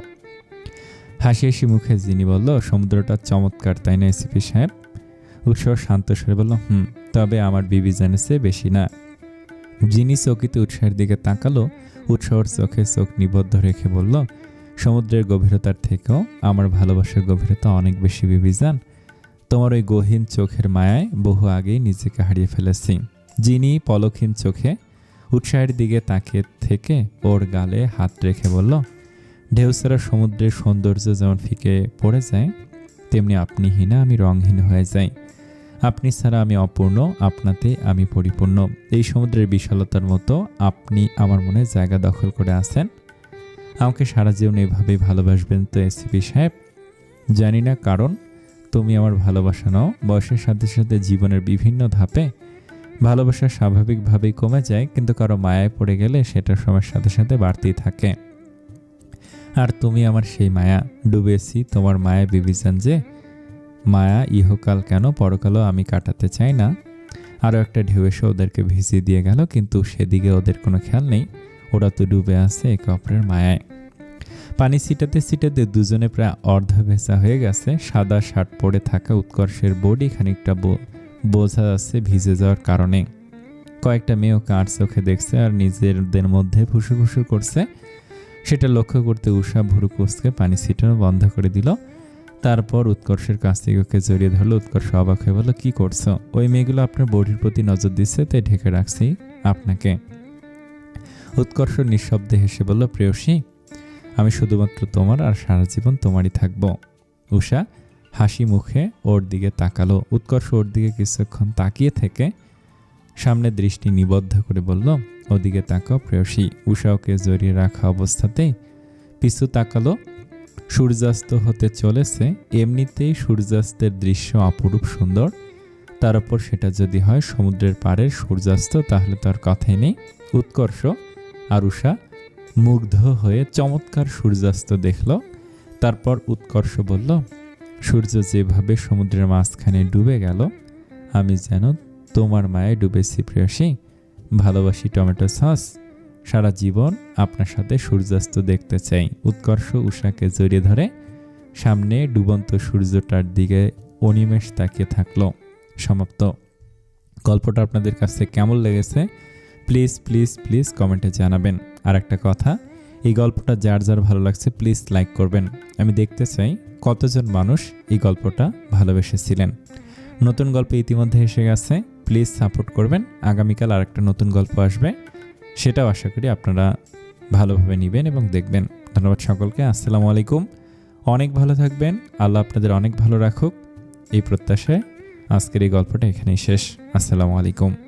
হাসি হাসি মুখে জিনি বলল, সমুদ্রটা চমৎকার, তাই না এসিপি সাহেব? উৎসাহ শান্ত স্বরে বলল, তবে আমার বিবি জানেছে বেশি না। জিনি চকিতে উৎসাহের দিকে তাকালো। উৎসাহর চোখে চোখ নিবদ্ধ রেখে বলল, সমুদ্রের গভীরতার থেকেও আমার ভালোবাসার গভীরতা অনেক বেশি বিবিজান। তোমার ওই গহীন চোখের মায়ায় বহু আগেই নিজেকে হারিয়ে ফেলেছি। জিনি পলকহীন চোখে উৎসাহের দিকে তাকিয়ে থেকে ওর গালে হাত রেখে বলল, ঢেউছাড়া সমুদ্রের সৌন্দর্য যেমন ফিকে পড়ে যায়, তেমনি আপনিহীনা আমি রংহীন হয়ে যাই। আপনি ছাড়া আমি অপূর্ণ, আপনাতে আমি পরিপূর্ণ। এই সমুদ্রের বিশালতার মতো আপনি আমার মনে জায়গা দখল করে আছেন। আমাকে সারা জীবন এভাবেই ভালোবাসবেন তো এসিপি সাহেব? জানি না, কারণ তুমি আমার ভালোবাসা নাও। বয়সের সাথে সাথে জীবনের বিভিন্ন ধাপে ভালোবাসা স্বাভাবিকভাবেই কমে যায়, কিন্তু কারো মায়ায় পড়ে গেলে সেটা সময়ের সাথে সাথে বাড়তেই থাকে। আর তুমি আমার সেই মায়া। ডুবেছি তোমার মায়া বিবিজান যে। মায়া ইহকাল কেন, পরকালও আমি কাটাতে চাই না। আরও একটা ঢেউ এসে ওদেরকে ভিজিয়ে দিয়ে গেল, কিন্তু সেদিকে ওদের কোনো খেয়াল নেই। ওরা তো ডুবে আছে একে অপরের মায়ায়। পানি ছিটাতে ছিটাতে দুজনে প্রায় অর্ধ ভেজা হয়ে গেছে। সাদা শার্ট পরে থাকা উৎকর্ষের বডি খানিকটা বোঝা যাচ্ছে ভিজে যাওয়ার কারণে। কয়েকটা মেয়েও কার চোখে দেখছে আর নিজেদের মধ্যে ফুসুর ফুসুর করছে। সেটা লক্ষ্য করতে উষা ভুরু কুচকে পানি ছিটানো বন্ধ করে দিল। তারপর উৎকর্ষের কাছ থেকে ওকে জড়িয়ে ধরলো। উৎকর্ষ অবাক হয়ে বলল, কি করছো? ওই মেয়েগুলো আপনার বডির প্রতি নজর দিচ্ছে, তাই ঢেকে রাখছি আপনাকে। উৎকর্ষ নিঃশব্দে হেসে বলল, প্রেয়সী, আমি শুধুমাত্র তোমার আর সারা জীবন তোমারই থাকবো। উষা হাসি মুখে ওর দিকে তাকালো। উৎকর্ষ ওর দিকে কিছুক্ষণ তাকিয়ে থেকে সামনে দৃষ্টি নিবদ্ধ করে বলল, ওদিকে তাকাও প্রেয়সী। উষা ওকে জড়িয়ে রাখা অবস্থাতেই পিছু তাকালো। সূর্যাস্ত হতে চলেছে। এমনিতেই সূর্যাস্তের দৃশ্য অপরূপ সুন্দর, তার উপর সেটা যদি হয় সমুদ্রের পাড়ের সূর্যাস্ত, তাহলে তার কথাই নেই। উৎকর্ষ আর উষা মুগ্ধ হয়ে চমৎকার সূর্যাস্ত দেখল। তারপর উৎকর্ষ বলল, সূর্য যেভাবে সমুদ্রের মাঝখানে ডুবে গেল, আমি যেন তোমার মায়ে ডুবেছি প্রেয়সী। ভালোবাসি টমেটো সস। সারা জীবন আপনার সাথে সূর্যাস্ত দেখতে চাই। উৎকর্ষ উষাকে জড়িয়ে ধরে সামনে ডুবন্ত সূর্যটার দিকে অনিমেষ তাকিয়ে থাকলো। সমাপ্ত। গল্পটা আপনাদের কাছে কেমন লেগেছে প্লিজ প্লিজ প্লিজ কমেন্টে জানাবেন। আর একটা কথা, এই গল্পটা যার যার ভালো লাগছে প্লিজ লাইক করবেন। আমি দেখতে চাই কতজন মানুষ এই গল্পটা ভালোবেসেছিলেন। নতুন গল্প ইতিমধ্যে এসে গেছে, প্লিজ সাপোর্ট করবেন। আগামীকাল আর একটা নতুন গল্প আসবে, সেটাও আশা করি আপনারা ভালোভাবে নেবেন এবং দেখবেন। ধন্যবাদ সকলকে। আসসালামু আলাইকুম। অনেক ভালো থাকবেন। আল্লাহ আপনাদের অনেক ভালো রাখুক, এই প্রত্যাশায় আজকের এই গল্পটা এখানেই শেষ। আসসালামু আলাইকুম।